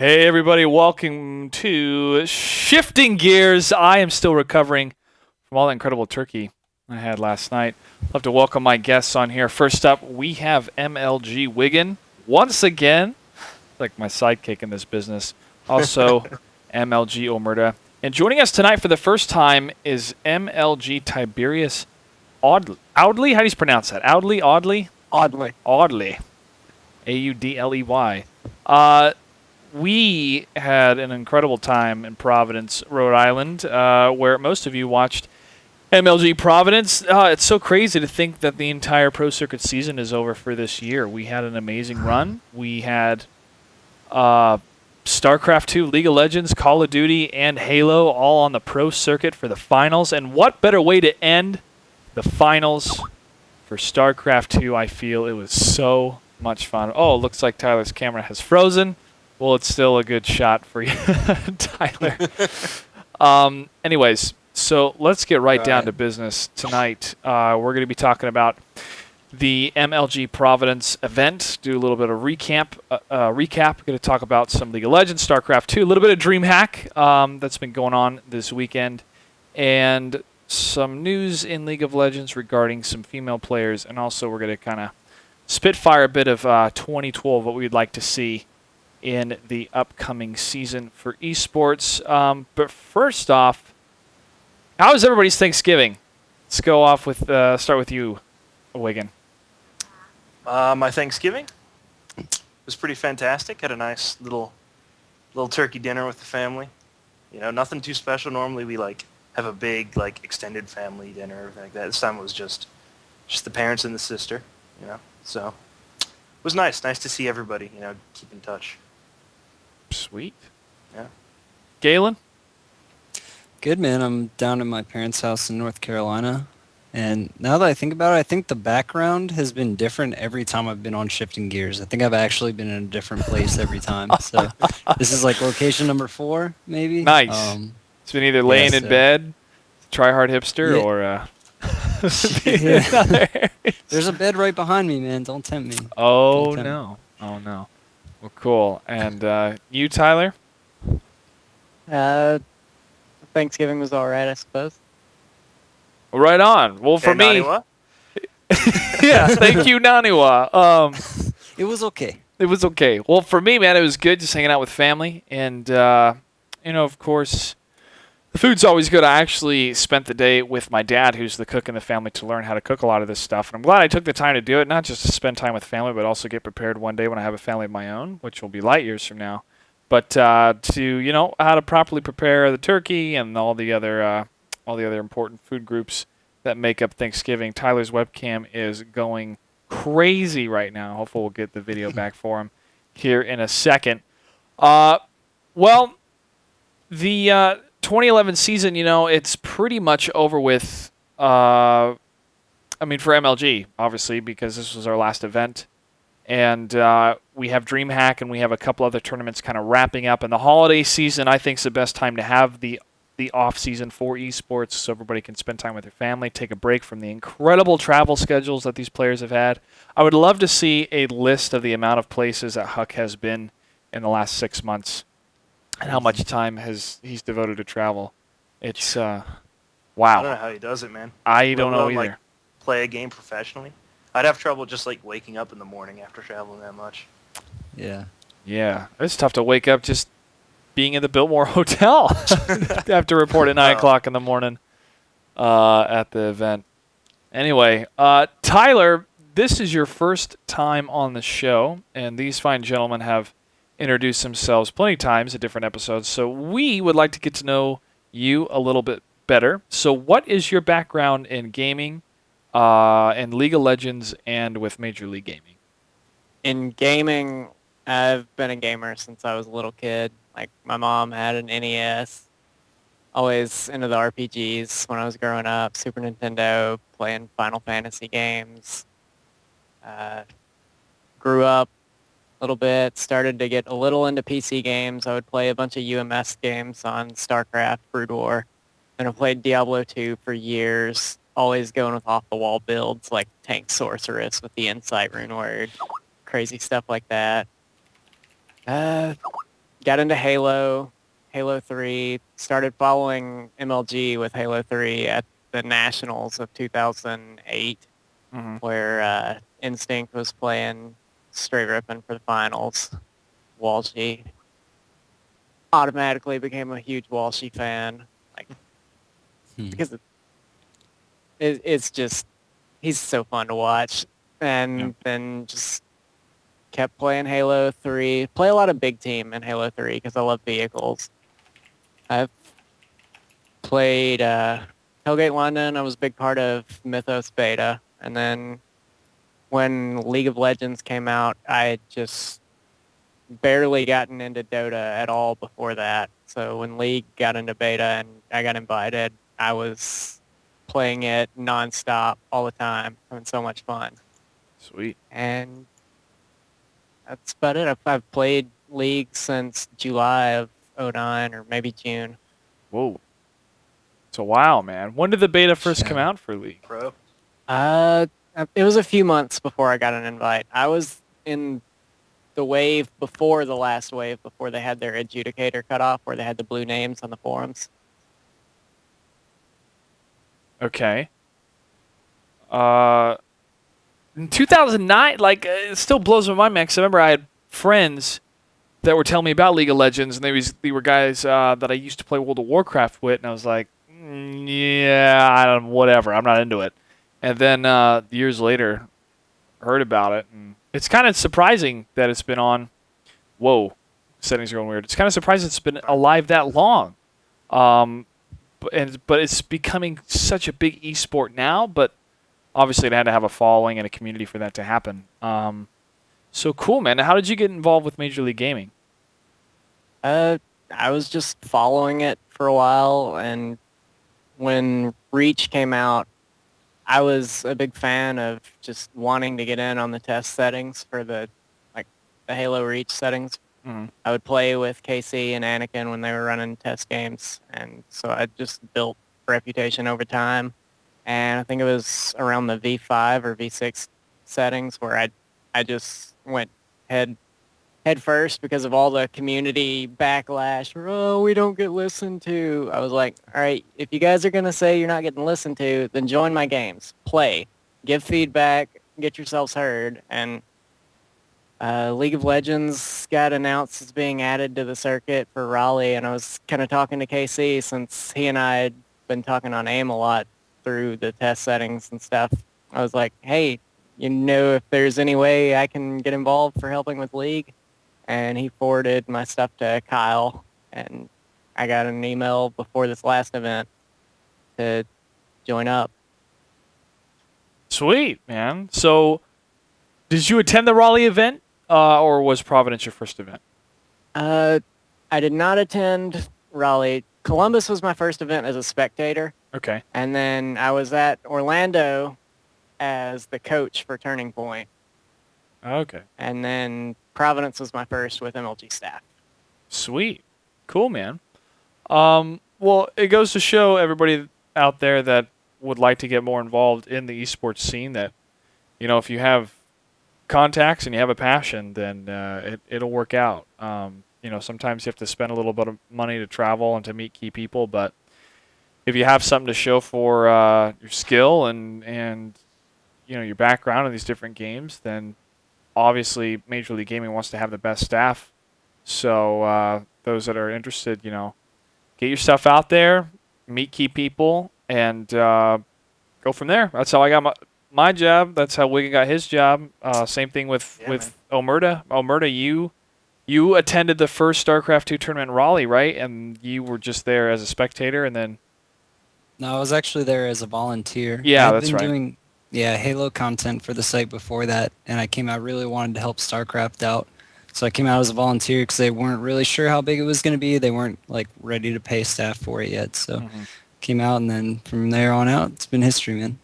Hey everybody, welcome to Shifting Gears. I am still recovering from all the incredible turkey I had last night. I'd love to welcome my guests on here. First up, we have MLG Wiggin. Once again, like my sidekick in this business. Also, MLG Omerta. And joining us tonight for the first time is MLG Tiberius Audley? How do you pronounce that? Audley? Audley. Audley. Audley. We had an incredible time in Providence, Rhode Island, where most of you watched MLG Providence. It's so crazy to think that the entire Pro Circuit season is over for this year. We had an amazing run. We had StarCraft 2, League of Legends, Call of Duty, and Halo all on the Pro Circuit for the finals. And what better way to end the finals for StarCraft 2? I feel it was so much fun. Oh, it looks like Tyler's camera has frozen. Well, it's still a good shot for you, Tyler. Anyways, so let's get right down to business tonight. We're going to be talking about the MLG Providence event, do a little bit of recap. We're going to talk about some League of Legends, StarCraft 2, a little bit of DreamHack that's been going on this weekend, and some news in League of Legends regarding some female players, and also we're going to kind of spitfire a bit of 2012, what we'd like to see in the upcoming season for esports. But first off, how was everybody's Thanksgiving? Let's go off with start with you, Wiggin. My Thanksgiving was pretty fantastic. Had a nice little turkey dinner with the family. You know, nothing too special. Normally we have a big extended family dinner or everything like that. This time it was just the parents and the sister. You know, so it was nice. Nice to see everybody. You know, keep in touch. Sweet. Yeah. Galen? Good, man. I'm down at my parents' house in North Carolina. And now that I think about it, I think the background has been different every time I've been on Shifting Gears. I think I've actually been in a different place every time. So this is like location number 4, maybe. Nice. It's been either laying in bed, try hard hipster, or There's a bed right behind me, man. Don't tempt me. Oh, no. Oh, no. Well, cool. And you, Tyler? Thanksgiving was all right, I suppose. Right on. Well, for me... Naniwa? Yeah, thank you, Naniwa. It was okay. It was okay. Well, for me, man, it was good just hanging out with family. And, of course, the food's always good. I actually spent the day with my dad, who's the cook in the family, to learn how to cook a lot of this stuff. And I'm glad I took the time to do it, not just to spend time with family, but also get prepared one day when I have a family of my own, which will be light years from now. But how to properly prepare the turkey and all the other important food groups that make up Thanksgiving. Tyler's webcam is going crazy right now. Hopefully we'll get the video back for him here in a second. The 2011 season, it's pretty much over with. For MLG, obviously, because this was our last event. And we have DreamHack, and we have a couple other tournaments kind of wrapping up. And the holiday season, I think, is the best time to have the off season for esports, so everybody can spend time with their family, take a break from the incredible travel schedules that these players have had. I would love to see a list of the amount of places that Huck has been in the last 6 months and how much time he's devoted to travel. It's wow. I don't know how he does it, man. I don't know either. Play a game professionally. I'd have trouble just waking up in the morning after traveling that much. Yeah. Yeah, it's tough to wake up just being in the Biltmore Hotel after report at 9 o'clock in the morning at the event. Anyway, Tyler, this is your first time on the show, and these fine gentlemen have introduced themselves plenty of times at different episodes, so we would like to get to know you a little bit better. So what is your background in gaming, in League of Legends, and with Major League Gaming? In gaming, I've been a gamer since I was a little kid. My mom had an NES. Always into the RPGs when I was growing up. Super Nintendo, playing Final Fantasy games. Grew up a little bit, started to get a little into PC games. I would play a bunch of UMS games on StarCraft, Brood War. Then I played Diablo 2 for years, always going with off-the-wall builds like Tank Sorceress with the Insight Rune Word, crazy stuff like that. got into Halo 3, started following MLG with Halo 3 at the Nationals of 2008, Mm-hmm. where Instinct was playing straight ripping for the finals. Walshy. Automatically became a huge Walshy fan, like because it's just he's so fun to watch, Yeah. and then just kept playing Halo 3. Play a lot of big team in Halo 3 because I love vehicles. I've played Hellgate London. I was a big part of Mythos Beta, and then when League of Legends came out, I had just barely gotten into Dota at all before that. So when League got into beta and I got invited, I was playing it nonstop all the time, having so much fun. Sweet. And that's about it. I've played League since July of '09 or maybe June. Whoa. It's a while, man. When did the beta first come Yeah. out for League? Pro. Uh, it was a few months before I got an invite. I was in the wave before the last wave, before they had their adjudicator cut off, where they had the blue names on the forums. Okay. In 2009, like, it still blows my mind, man, 'cause I remember I had friends that were telling me about League of Legends, and they were guys that I used to play World of Warcraft with, and I was like, yeah, I don't, whatever, I'm not into it. And then years later, heard about it, and it's kind of surprising that it's been on. Whoa, settings are going weird. It's kind of surprising it's been alive that long. But it's becoming such a big esport now, but obviously it had to have a following and a community for that to happen. So cool, man. How did you get involved with Major League Gaming? I was just following it for a while, and when Reach came out, I was a big fan of just wanting to get in on the test settings for the Halo Reach settings. Mm-hmm. I would play with KC and Anakin when they were running test games, and so I just built a reputation over time. And I think it was around the V5 or V6 settings where I just went head first because of all the community backlash. Oh, we don't get listened to. I was like, all right, if you guys are going to say you're not getting listened to, then join my games. Play. Give feedback. Get yourselves heard. And League of Legends got announced as being added to the circuit for Raleigh, and I was kind of talking to KC since he and I had been talking on AIM a lot through the test settings and stuff. I was like, hey, if there's any way I can get involved for helping with League? And he forwarded my stuff to Kyle, and I got an email before this last event to join up. Sweet, man. So, did you attend the Raleigh event, or was Providence your first event? I did not attend Raleigh. Columbus was my first event as a spectator, Okay. and then I was at Orlando as the coach for Turning Point, Okay. and then Providence was my first with MLG staff. Sweet. Cool, man. Well, it goes to show everybody out there that would like to get more involved in the esports scene that, if you have contacts and you have a passion, then it'll work out. Sometimes you have to spend a little bit of money to travel and to meet key people, but if you have something to show for your skill and your background in these different games, then obviously Major League Gaming wants to have the best staff. So those that are interested, get your stuff out there, meet key people, and go from there. That's how I got my job. That's how Wiggin got his job. Same thing with Omerta. Omerta, you attended the first StarCraft 2 tournament in Raleigh, right? And you were just there as a spectator, and then... No, I was actually there as a volunteer. Yeah, I'd that's been right. doing Halo content for the site before that, and I came out really wanted to help StarCraft out. So I came out as a volunteer because they weren't really sure how big it was going to be. They weren't ready to pay staff for it yet. So came out, and then from there on out, it's been history, man.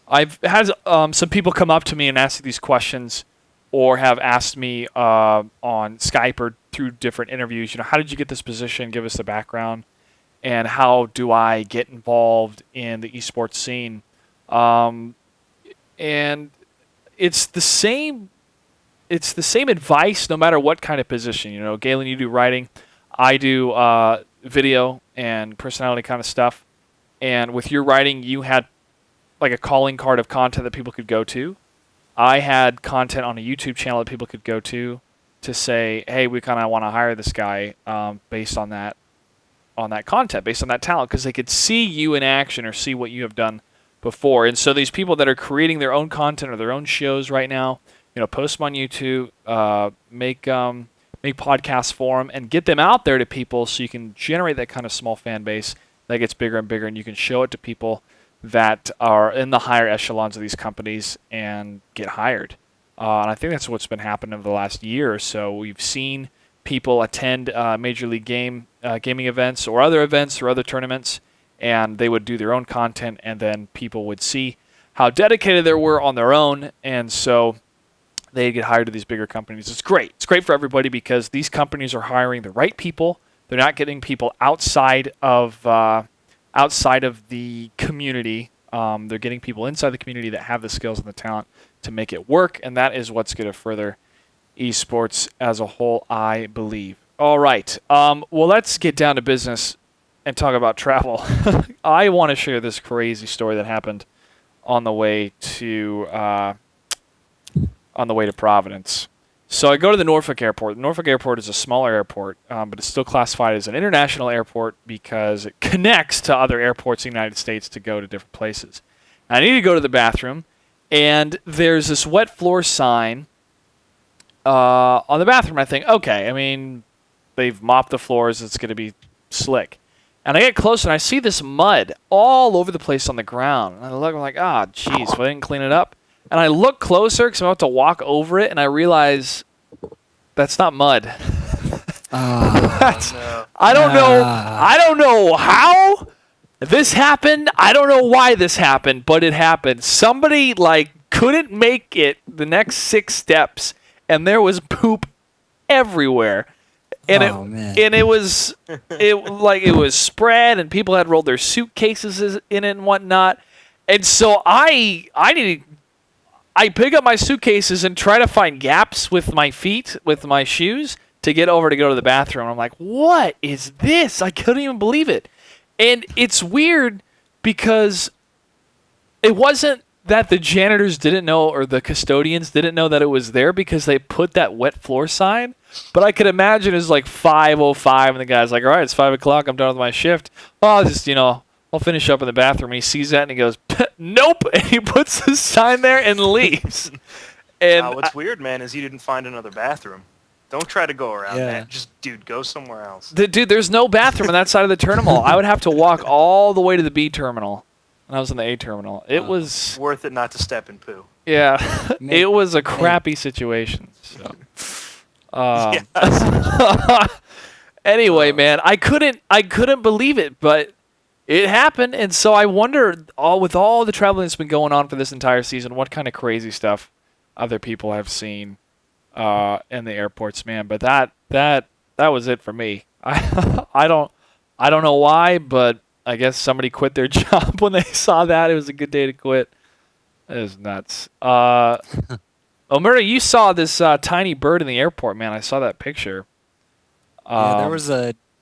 I've had some people come up to me and ask these questions, or have asked me on Skype or through different interviews, how did you get this position? Give us the background. And how do I get involved in the esports scene? And it's the same it's the same advice no matter what kind of position. You know, Galen, you do writing, I do video and personality kind of stuff. And with your writing, you had like a calling card of content that people could go to. I had content on a YouTube channel that people could go to say, hey, we kind of want to hire this guy based on that content, based on that talent, because they could see you in action or see what you have done before. And so these people that are creating their own content or their own shows right now, you know, post them on YouTube, make podcasts for them, and get them out there to people so you can generate that kind of small fan base that gets bigger and bigger, and you can show it to people that are in the higher echelons of these companies and get hired. And I think that's what's been happening over the last year or so. We've seen people attend Major League gaming events or other events or other tournaments, and they would do their own content, and then people would see how dedicated they were on their own, and so they get hired to these bigger companies. It's great. It's great for everybody because these companies are hiring the right people. They're not getting people outside of the community. They're getting people inside the community that have the skills and the talent to make it work, and that is what's going to further esports as a whole, I believe. All right. Well, let's get down to business and talk about travel. I want to share this crazy story that happened on the way to Providence. So I go to the Norfolk airport. The Norfolk airport is a smaller airport, but it's still classified as an international airport because it connects to other airports in the United States to go to different places. I need to go to the bathroom, and there's this wet floor sign on the bathroom. I think, okay, I mean, they've mopped the floors. It's going to be slick. And I get close, and I see this mud all over the place on the ground. And I look, I'm like, jeez, well, I didn't clean it up. And I look closer because I'm about to walk over it, and I realize that's not mud. No. I don't know how this happened. I don't know why this happened, but it happened. Somebody couldn't make it the next 6 steps, and there was poop everywhere. And it was spread, and people had rolled their suitcases in it and whatnot. And so I pick up my suitcases and try to find gaps with my feet, with my shoes, to get over to go to the bathroom. I'm like, what is this? I couldn't even believe it. And it's weird because it wasn't that the janitors didn't know or the custodians didn't know that it was there because they put that wet floor sign. But I could imagine it's like 5:05 and the guy's like, all right, it's 5 o'clock. I'm done with my shift. I'll finish up in the bathroom. And he sees that and he goes, nope. And he puts the sign there and leaves. And what's weird, man, is you didn't find another bathroom. Don't try to go around that. Just, go somewhere else. Dude, there's no bathroom on that side of the terminal. I would have to walk all the way to the B terminal. And I was in the A terminal. It was worth it not to step in poo. Yeah, it was a crappy situation. So, anyway, man, I couldn't believe it, but it happened, and so I wonder, with all the traveling that's been going on for this entire season, what kind of crazy stuff other people have seen in the airports, man. But that was it for me. I don't know why, but I guess somebody quit their job when they saw that. It was a good day to quit. It was nuts. Omerta, you saw this tiny bird in the airport, man. I saw that picture. There was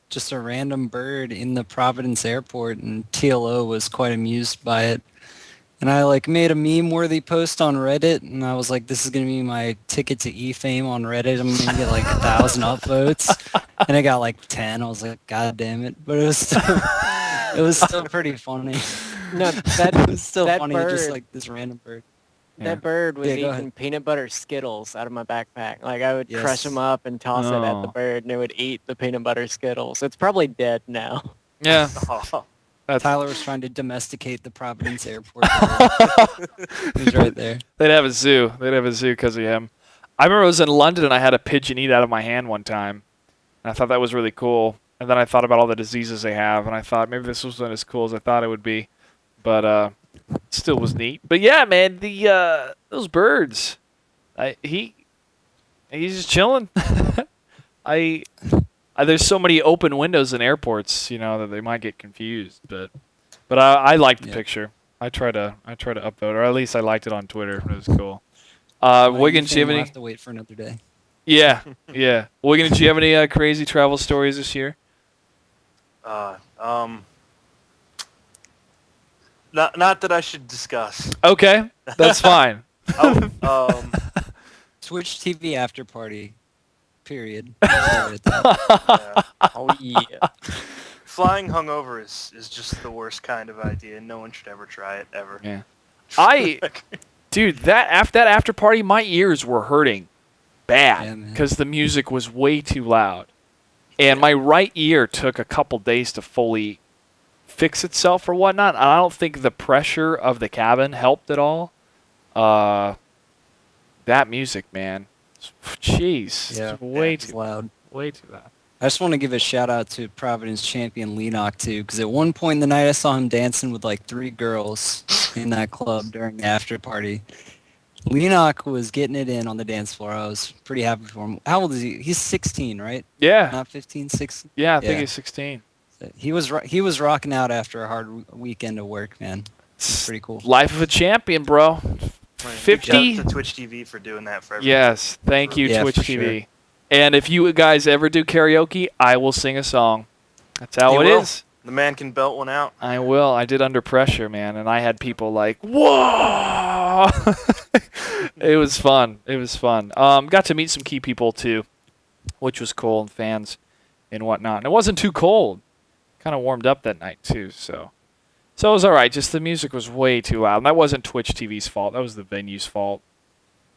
just a random bird in the Providence airport, and TLO was quite amused by it. And I made a meme-worthy post on Reddit, and I was like, this is going to be my ticket to E-Fame on Reddit. I'm going to get 1,000 upvotes. And I got 10. I was like, God damn it. But it was still pretty funny. No, it was still funny, bird, just this random bird. That bird was eating peanut butter Skittles out of my backpack. I would crush them up and toss it at the bird, and it would eat the peanut butter Skittles. It's probably dead now. Yeah. Tyler was trying to domesticate the Providence airport. He's right there. They'd have a zoo. Because of him. I remember I was in London, and I had a pigeon eat out of my hand one time. And I thought that was really cool. And then I thought about all the diseases they have, and I thought maybe this wasn't as cool as I thought it would be. But still was neat. But yeah, man, those birds. He's just chilling. There's so many open windows in airports, that they might get confused. But I liked the picture. I try to upvote, or at least I liked it on Twitter. It was cool. Wiggin, do you have We'll any? have to wait for another day. Yeah, yeah. Wiggin, do you have any crazy travel stories this year? Not that I should discuss. Okay, that's fine. Twitch TV after party. Period. Leave it at that. Yeah. Oh yeah. Flying hungover is just the worst kind of idea. No one should ever try it ever. Yeah. Dude, that after party, my ears were hurting Yeah, bad man. because the music was way too loud, and my right ear took a couple days to fully fix itself or whatnot. And I don't think the pressure of the cabin helped at all. That music, man, jeez, Yeah, it's way it's too loud. way too loud. I just want to give a shout out to Providence champion Leenock too, because at one point in the night I saw him dancing with like 3 girls in that club during the after party. Leenock was getting it in on the dance floor. I was pretty happy for him. How old is he? He's 16, right? Yeah, Not 15, 16. yeah, I think Yeah. he's 16. He was rocking out after a hard weekend of work, man. It's pretty cool. Life of a champion, bro. Good 50. job to Twitch TV for doing that for everyone. Yes, thank you, Yeah, Twitch for TV. And if you guys ever do karaoke, I will sing a song. That's how You it will. is. The man can belt one out. I will. I did Under Pressure, man, and I had people like, whoa! It was fun. It was fun. Got to meet some key people, too, which was cool, and fans and whatnot. And it wasn't too cold. Kind of warmed up that night, too, so it was all right. Just the music was way too loud. And that wasn't Twitch TV's fault. That was the venue's fault.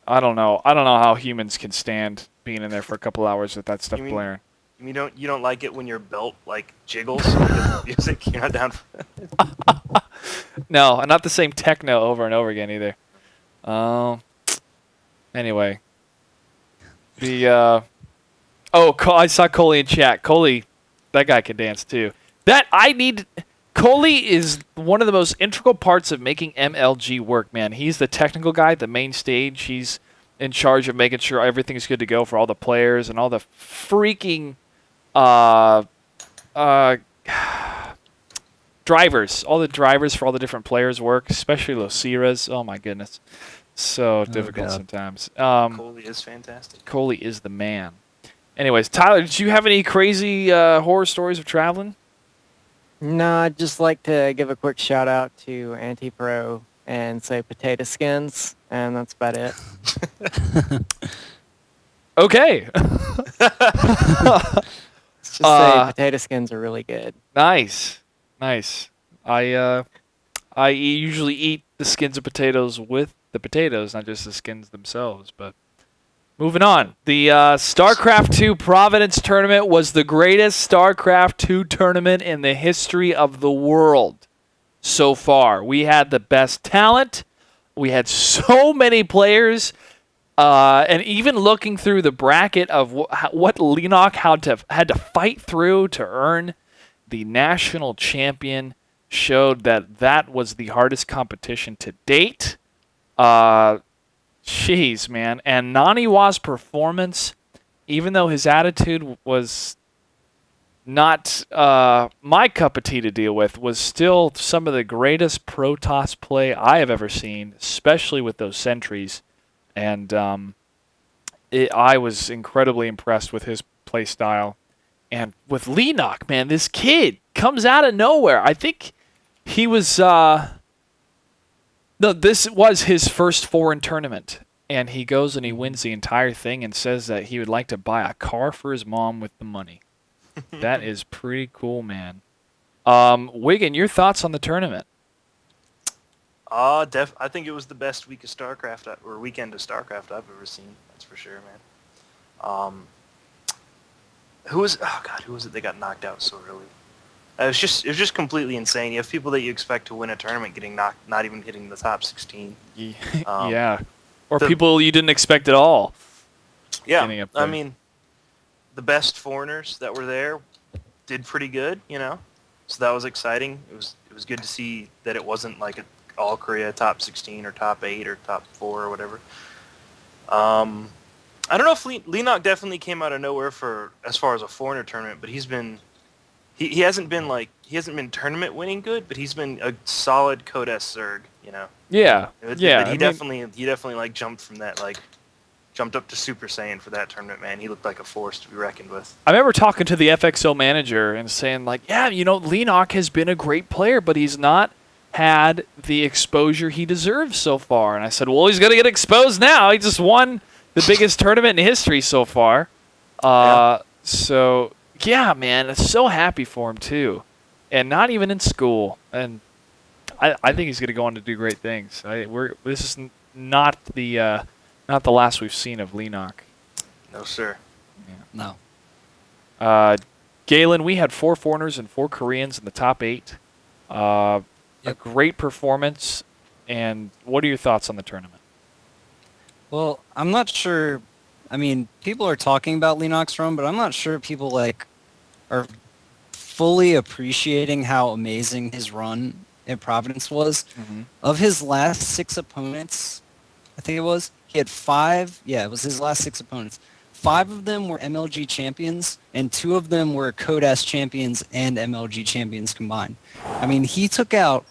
I don't know how humans can stand being in there for a couple hours with that stuff You mean- blaring. You don't like it when your belt like jiggles because of the music. You're not down for that. No, and not the same techno over and over again either. Anyway, I saw Coley in chat. Coley, that guy can dance too. Coley is one of the most integral parts of making MLG work, man. He's the technical guy, the main stage. He's in charge of making sure everything's good to go for all the players and all the freaking drivers. All the drivers for all the different players work, especially Losiras. Oh my goodness, so difficult God. sometimes. Coley is fantastic. Coley is the man. Anyways, Tyler, did you have any crazy horror stories of traveling? No, I'd just like to give a quick shout out to Anti-Pro and say potato skins, and that's about it. Okay. Let's just say potato skins are really good. Nice. I usually eat the skins of potatoes with the potatoes, not just the skins themselves. But moving on, the StarCraft II Providence tournament was the greatest StarCraft II tournament in the history of the world so far. We had the best talent. We had so many players. And even looking through the bracket of what Leenock had to fight through to earn the national champion showed that was the hardest competition to date. Jeez, man. And Naniwa's performance, even though his attitude was not my cup of tea to deal with, was still some of the greatest Protoss play I have ever seen, especially with those sentries. And I was incredibly impressed with his play style. And with Leenock, man, this kid comes out of nowhere. I think he was... this was his first foreign tournament. And he goes and he wins the entire thing and says that he would like to buy a car for his mom with the money. That is pretty cool, man. Wiggin, your thoughts on the tournament? I think it was the best week of StarCraft or weekend of StarCraft I've ever seen. That's for sure, man. Who was it that got knocked out so early? It was just completely insane. You have people that you expect to win a tournament getting knocked, not even hitting the top 16. Yeah. Or people you didn't expect at all. getting Yeah, up there. I mean, the best foreigners that were there did pretty good, so that was exciting. It was good to see that it wasn't like an all Korea top 16 or top 8 or top 4 or whatever. I don't know if Leenock definitely came out of nowhere as far as a foreigner tournament, but he he hasn't been tournament winning good, but he's been a solid Codes Zerg, Yeah. But Yeah. he definitely like jumped from that, like jumped up to Super Saiyan for that tournament, man. He looked like a force to be reckoned with. I remember talking to the FXO manager and saying, like, yeah, Leenock has been a great player, but he's not had the exposure he deserves so far. And I said, well, he's going to get exposed now. He just won the biggest tournament in history so far. So, yeah, man, I'm so happy for him, too. And not even in school. And I think he's going to go on to do great things. This is not the last we've seen of Leenock. No, sir. No. Galen, we had 4 foreigners and 4 Koreans in the top 8. A great performance. And what are your thoughts on the tournament? Well, I'm not sure. I mean, people are talking about Leenock's run, but I'm not sure people are fully appreciating how amazing his run in Providence was. Mm-hmm. Of his last 6 opponents, I think it was, he had 5. Yeah, it was his last 6 opponents. 5 of them were MLG champions, and 2 of them were Codas champions and MLG champions combined. I mean, he took out,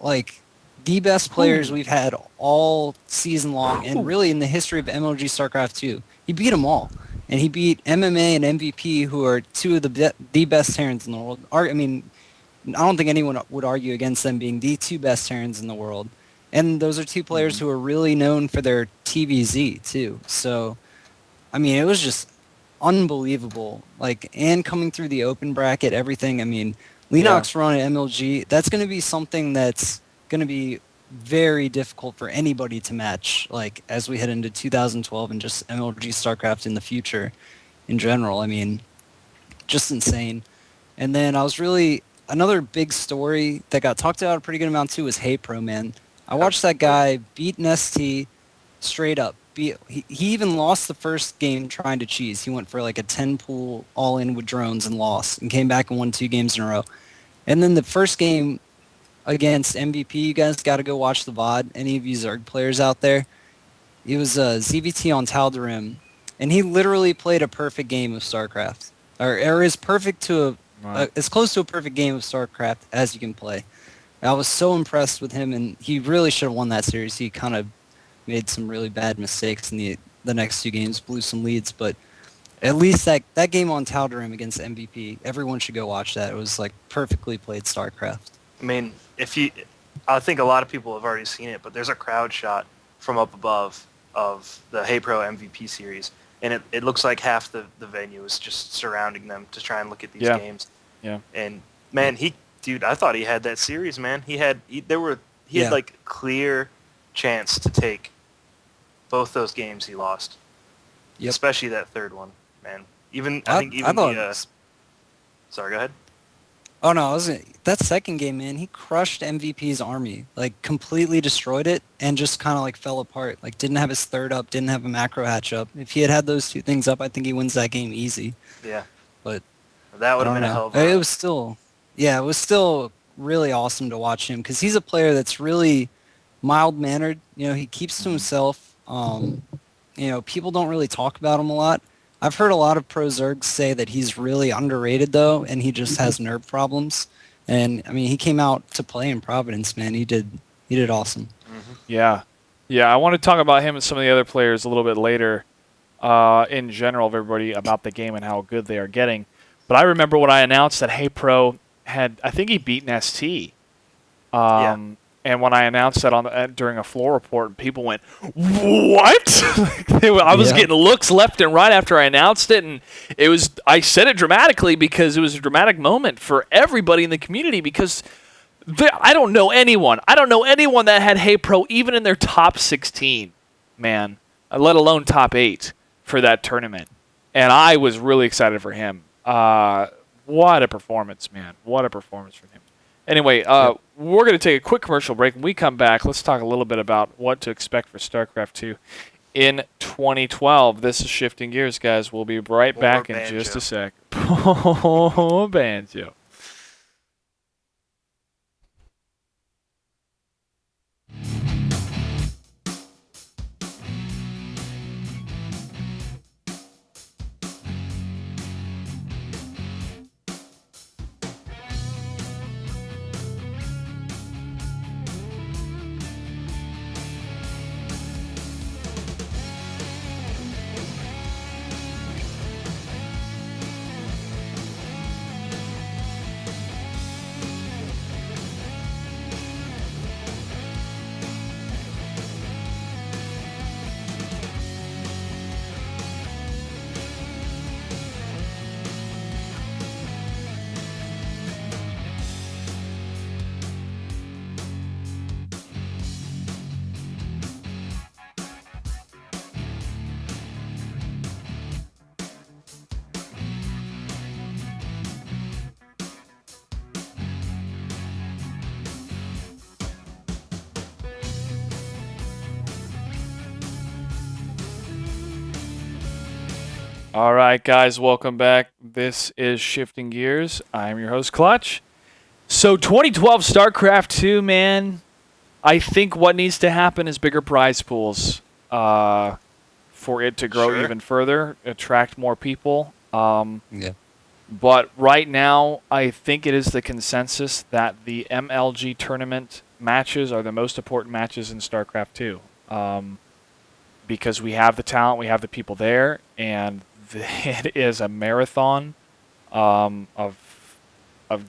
the best players we've had all season long, and really in the history of MLG StarCraft 2. He beat them all. And he beat MMA and MVP, who are 2 of the best Terrans in the world. I mean, I don't think anyone would argue against them being the 2 best Terrans in the world. And those are 2 players who are really known for their TVZ, too. So, I mean, it was just unbelievable. And coming through the open bracket, everything. I mean, Leenock's run at MLG, that's going to be something that's going to be very difficult for anybody to match, as we head into 2012 and just MLG StarCraft in the future in general. I mean, just insane. And then another big story that got talked about a pretty good amount too was Hey Pro, man. I watched that guy beat an ST straight up. He even lost the first game trying to cheese. He went for a 10 pool all in with drones and lost, and came back and won 2 games in a row. And then the first game against MVP, you guys got to go watch the VOD. Any of you Zerg players out there? It was ZVT on Tal'Darim, and he literally played a perfect game of StarCraft, or as perfect to as close to a perfect game of StarCraft as you can play. I was so impressed with him, and he really should have won that series. He kind of made some really bad mistakes in the next 2 games, blew some leads, but at least that game on Tal'Darim against MVP, everyone should go watch that. It was perfectly played StarCraft. I mean, I think a lot of people have already seen it, but there's a crowd shot from up above of the Hey Pro MVP series, and it looks like half the venue is just surrounding them to try and look at these games. Yeah. And man, I thought he had that series, man. He had clear chance to take both those games he lost. Yep. Especially that third one, man. Sorry, go ahead. Oh no, that second game, man, he crushed MVP's army, completely destroyed it, and just kind of fell apart. Didn't have his third up, didn't have a macro hatch up. If he had those 2 things up, I think he wins that game easy. Yeah. But that would have been a hell of a... It was still really awesome to watch him, because he's a player that's really mild-mannered. He keeps to himself. People don't really talk about him a lot. I've heard a lot of pro Zergs say that he's really underrated, though, and he just has nerve problems. And, I mean, he came out to play in Providence, man. He did awesome. Mm-hmm. Yeah. Yeah, I want to talk about him and some of the other players a little bit later in general of everybody about the game and how good they are getting. But I remember when I announced that Hey Pro I think he beat an ST. And when I announced that during a floor report, people went, "What?" I was getting looks left and right after I announced it, and I said it dramatically because it was a dramatic moment for everybody in the community, because I don't know anyone that had Hey Pro even in their top 16, man, let alone top 8 for that tournament. And I was really excited for him. What a performance, man. What a performance from him. Anyway, we're going to take a quick commercial break. When we come back, let's talk a little bit about what to expect for StarCraft 2 in 2012. This is Shifting Gears, guys. We'll be right back in just a sec. Banjo. All right, guys, welcome back. This is Shifting Gears. I'm your host, Clutch. So 2012 StarCraft 2, man, I think what needs to happen is bigger prize pools for it to grow even further, attract more people. Yeah. But right now, I think it is the consensus that the MLG tournament matches are the most important matches in StarCraft 2. Because we have the talent, we have the people there, and it is a marathon of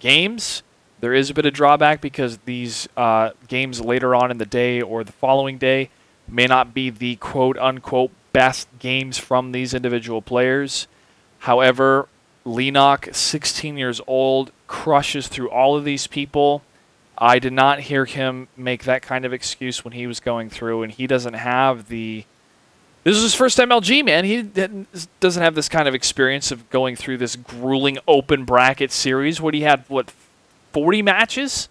games. There is a bit of drawback because these games later on in the day or the following day may not be the quote-unquote best games from these individual players. However, Lenok, 16 years old, crushes through all of these people. I did not hear him make that kind of excuse when he was going through, and he doesn't have the... This is his first MLG, man. He doesn't have this kind of experience of going through this grueling open bracket series. What he had, 40 matches?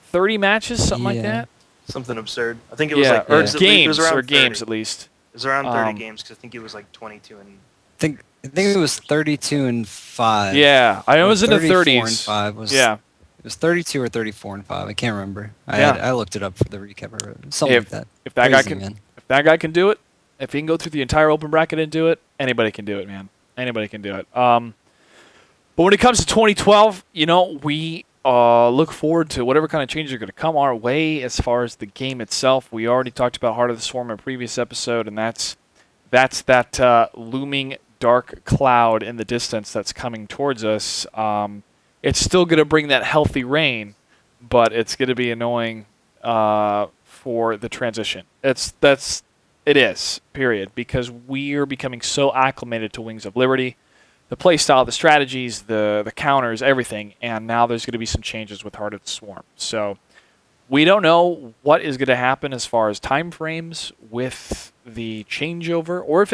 30 matches? Something like that? Something absurd. I think it was games, it was around or 30. games at least. It was around 30 games because I think it was like 22 and... I think it was 32 and 5. Yeah, I know it was in the 34 30s. and 5 was, yeah. It was 32 or 34 and 5. I can't remember. Yeah. I looked it up for the recap. I wrote something like that. If that Crazy, if that guy can do it, if he can go through the entire open bracket and do it, anybody can do it, man. Anybody can do it. But when it comes to 2012, we look forward to whatever kind of changes are going to come our way as far as the game itself. We already talked about Heart of the Swarm in a previous episode, and that's that looming dark cloud in the distance that's coming towards us. It's still going to bring that healthy rain, but it's going to be annoying for the transition. It is, period, because we are becoming so acclimated to Wings of Liberty, the playstyle, the strategies, the counters, everything, and now there's going to be some changes with Heart of the Swarm. So we don't know what is going to happen as far as time frames with the changeover, or if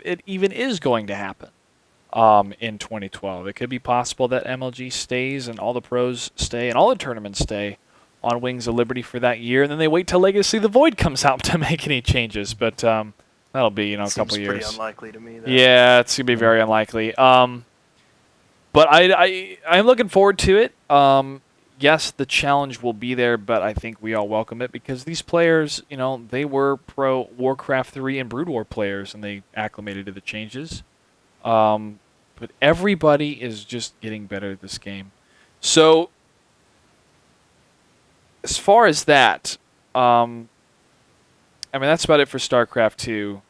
it even is going to happen in 2012. It could be possible that MLG stays and all the pros stay and all the tournaments stay on Wings of Liberty for that year, and then they wait till Legacy of the Void comes out to make any changes. But that'll be a couple years. Seems pretty unlikely to me. Though. Yeah, it's gonna be very unlikely. But I'm looking forward to it. Yes, the challenge will be there, but I think we all welcome it because these players, they were pro Warcraft 3 and Brood War players, and they acclimated to the changes. But everybody is just getting better at this game. So as far as that, that's about it for StarCraft 2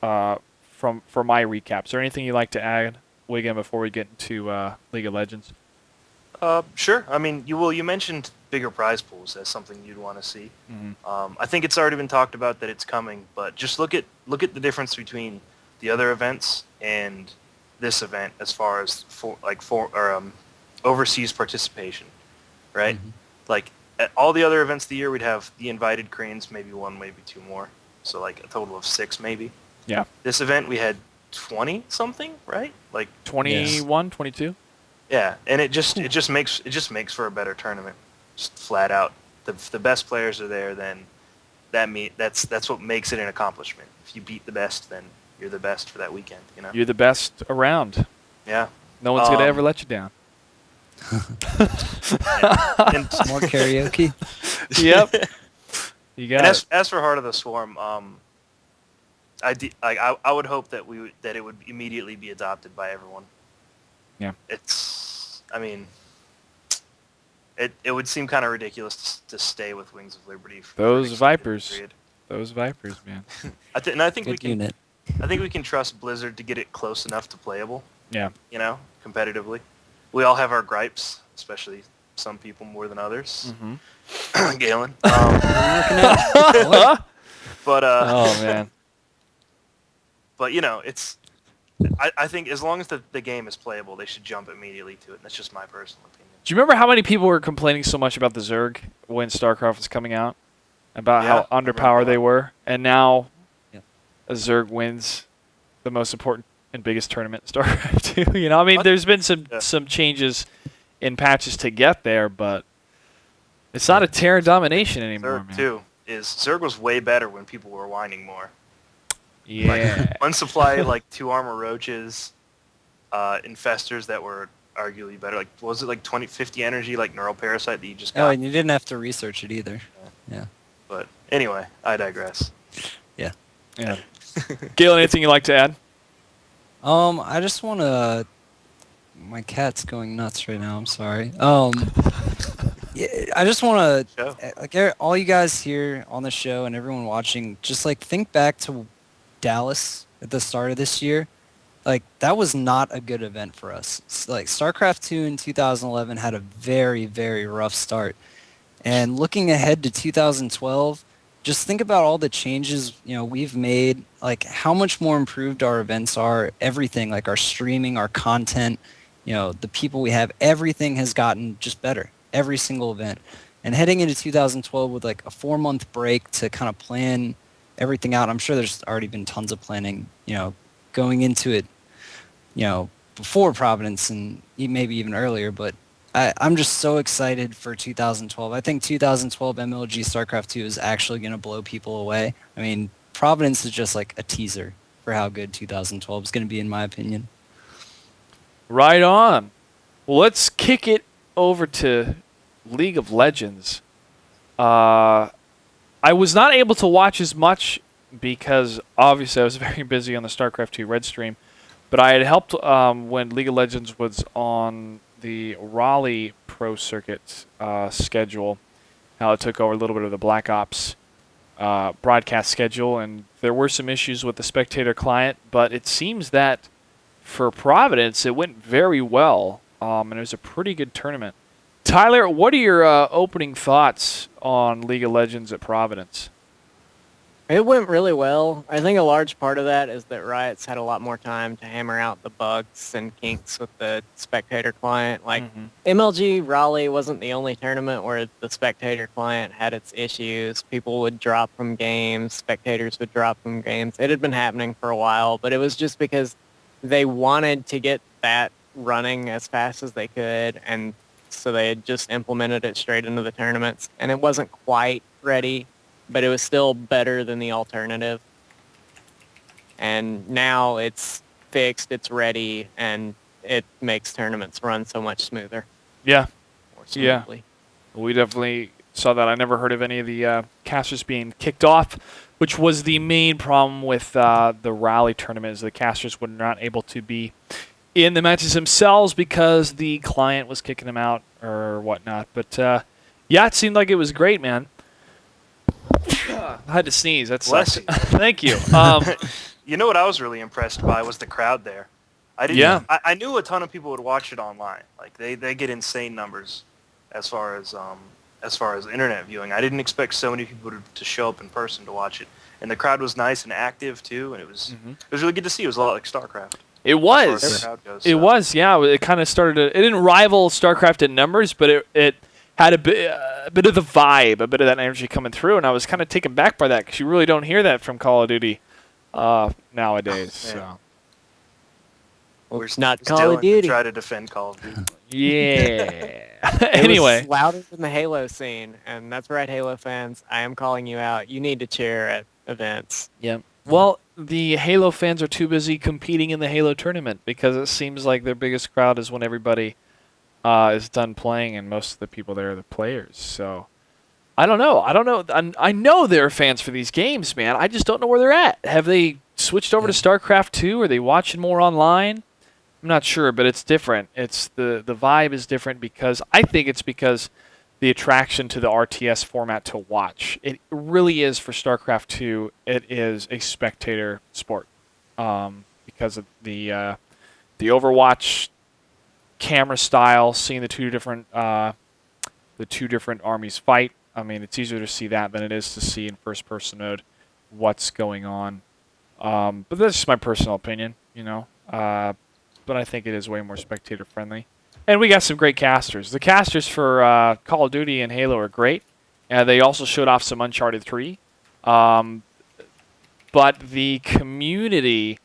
for my recap. Is there anything you'd like to add, Wiggin, before we get into League of Legends? Sure. You mentioned bigger prize pools as something you'd want to see. Mm-hmm. I think it's already been talked about that it's coming, but just look at the difference between the other events and this event as far as overseas participation, right? Mm-hmm. Like at all the other events of the year, we'd have the invited cranes, maybe one, maybe two more, so like a total of 6 maybe. Yeah. This event we had 20 something, right? Like 21, 22. Yeah, and it just makes for a better tournament, just flat out. The best players are there, then that's what makes it an accomplishment. If you beat the best, then you're the best for that weekend. You're the best around. Yeah. No one's gonna ever let you down. And More karaoke. Yep. You got it. As for Heart of the Swarm, I would hope that it would immediately be adopted by everyone. Yeah. It would seem kind of ridiculous to stay with Wings of Liberty. For Those an extended Vipers. period. Those Vipers, man. I think we Good can. unit. I think we can trust Blizzard to get it close enough to playable. Yeah. Competitively. We all have our gripes, especially some people more than others. Mm-hmm. Galen. What? But Oh man. but it's. I think as long as the game is playable, they should jump immediately to it. And that's just my personal opinion. Do you remember how many people were complaining so much about the Zerg when StarCraft was coming out? About how I remember underpowered that. they were? And now Yeah. a Zerg wins the most important and biggest tournament in StarCraft 2. There's been some changes in patches to get there, but it's not a Terran domination anymore, Zerg man. too Zerg was way better when people were whining more. Yeah. One supply like 2 armor roaches, infestors that were arguably better. Like, was it like 50 energy, like neural parasite that you just Oh, got? and you didn't have to research it either. Yeah. But anyway, I digress. Yeah. Yeah. Galen, anything you'd like to add? I just want to. My cat's going nuts right now. I'm sorry. Yeah, I just want Show. to, like, all you guys here on the show and everyone watching, just like think back to Dallas at the start of this year. Like, that was not a good event for us. Like, StarCraft 2 in 2011 had a very, very rough start. And looking ahead to 2012, just think about all the changes, we've made, like how much more improved our events are, everything, like our streaming, our content, the people we have, everything has gotten just better, every single event. And heading into 2012 with like a 4-month break to kind of plan everything out, I'm sure there's already been tons of planning, going into it, before Providence and maybe even earlier, but I'm just so excited for 2012. I think 2012 MLG StarCraft 2 is actually going to blow people away. I mean, Providence is just like a teaser for how good 2012 is going to be, in my opinion. Right on. Well, let's kick it over to League of Legends. I was not able to watch as much because obviously I was very busy on the StarCraft 2 Red stream, but I had helped when League of Legends was on the Raleigh Pro Circuit schedule, how it took over a little bit of the Black Ops broadcast schedule, and there were some issues with the spectator client, but it seems that for Providence it went very well, and it was a pretty good tournament. Tyler, what are your opening thoughts on League of Legends at Providence? It went really well. I think a large part of that is that Riot's had a lot more time to hammer out the bugs and kinks with the spectator client. Like, MLG Raleigh wasn't the only tournament where the spectator client had its issues. People would drop from games, spectators would drop from games. It had been happening for a while, but it was just because they wanted to get that running as fast as they could, and so they had just implemented it straight into the tournaments, and it wasn't quite ready, but it was still better than the alternative. And now it's fixed, it's ready, and it makes tournaments run so much smoother. Yeah. More smoothly. We definitely saw that. I never heard of any of the casters being kicked off, which was the main problem with the Raleigh tournament, is the casters were not able to be in the matches themselves because the client was kicking them out or whatnot. But, yeah, it seemed like it was great, man. I had to sneeze. That sucks. Thank you. You know what I was really impressed by was the crowd there. I didn't. Yeah. I knew a ton of people would watch it online. Like they get insane numbers as far as internet viewing. I didn't expect so many people to show up in person to watch it. And the crowd was nice and active too, and it was really good to see. It was a lot like StarCraft. It was. As far as the crowd goes, It was. Yeah. It kind of started. It didn't rival StarCraft in numbers, but it had a bit of the vibe, a bit of that energy coming through, and I was kind of taken back by that because you really don't hear that from Call of Duty nowadays. So. We're not Call of Duty. Try to defend Call of Duty. Yeah. It Anyway. was louder than the Halo scene, and that's right, Halo fans. I am calling you out. You need to cheer at events. Yep. Well, the Halo fans are too busy competing in the Halo tournament because it seems like their biggest crowd is when everybody is done playing, and most of the people there are the players. So, I don't know. I know there are fans for these games, man. I just don't know where they're at. Have they switched over to StarCraft 2? Are they watching more online? I'm not sure, but it's different. It's the vibe is different because I think it's because the attraction to the RTS format to watch. It really is for StarCraft 2. It is a spectator sport because of the Overwatch camera style, seeing the two different armies fight. I mean, it's easier to see that than it is to see in first-person mode what's going on. But that's just my personal opinion, But I think it is way more spectator-friendly. And we got some great casters. The casters for Call of Duty and Halo are great. They also showed off some Uncharted 3. But the community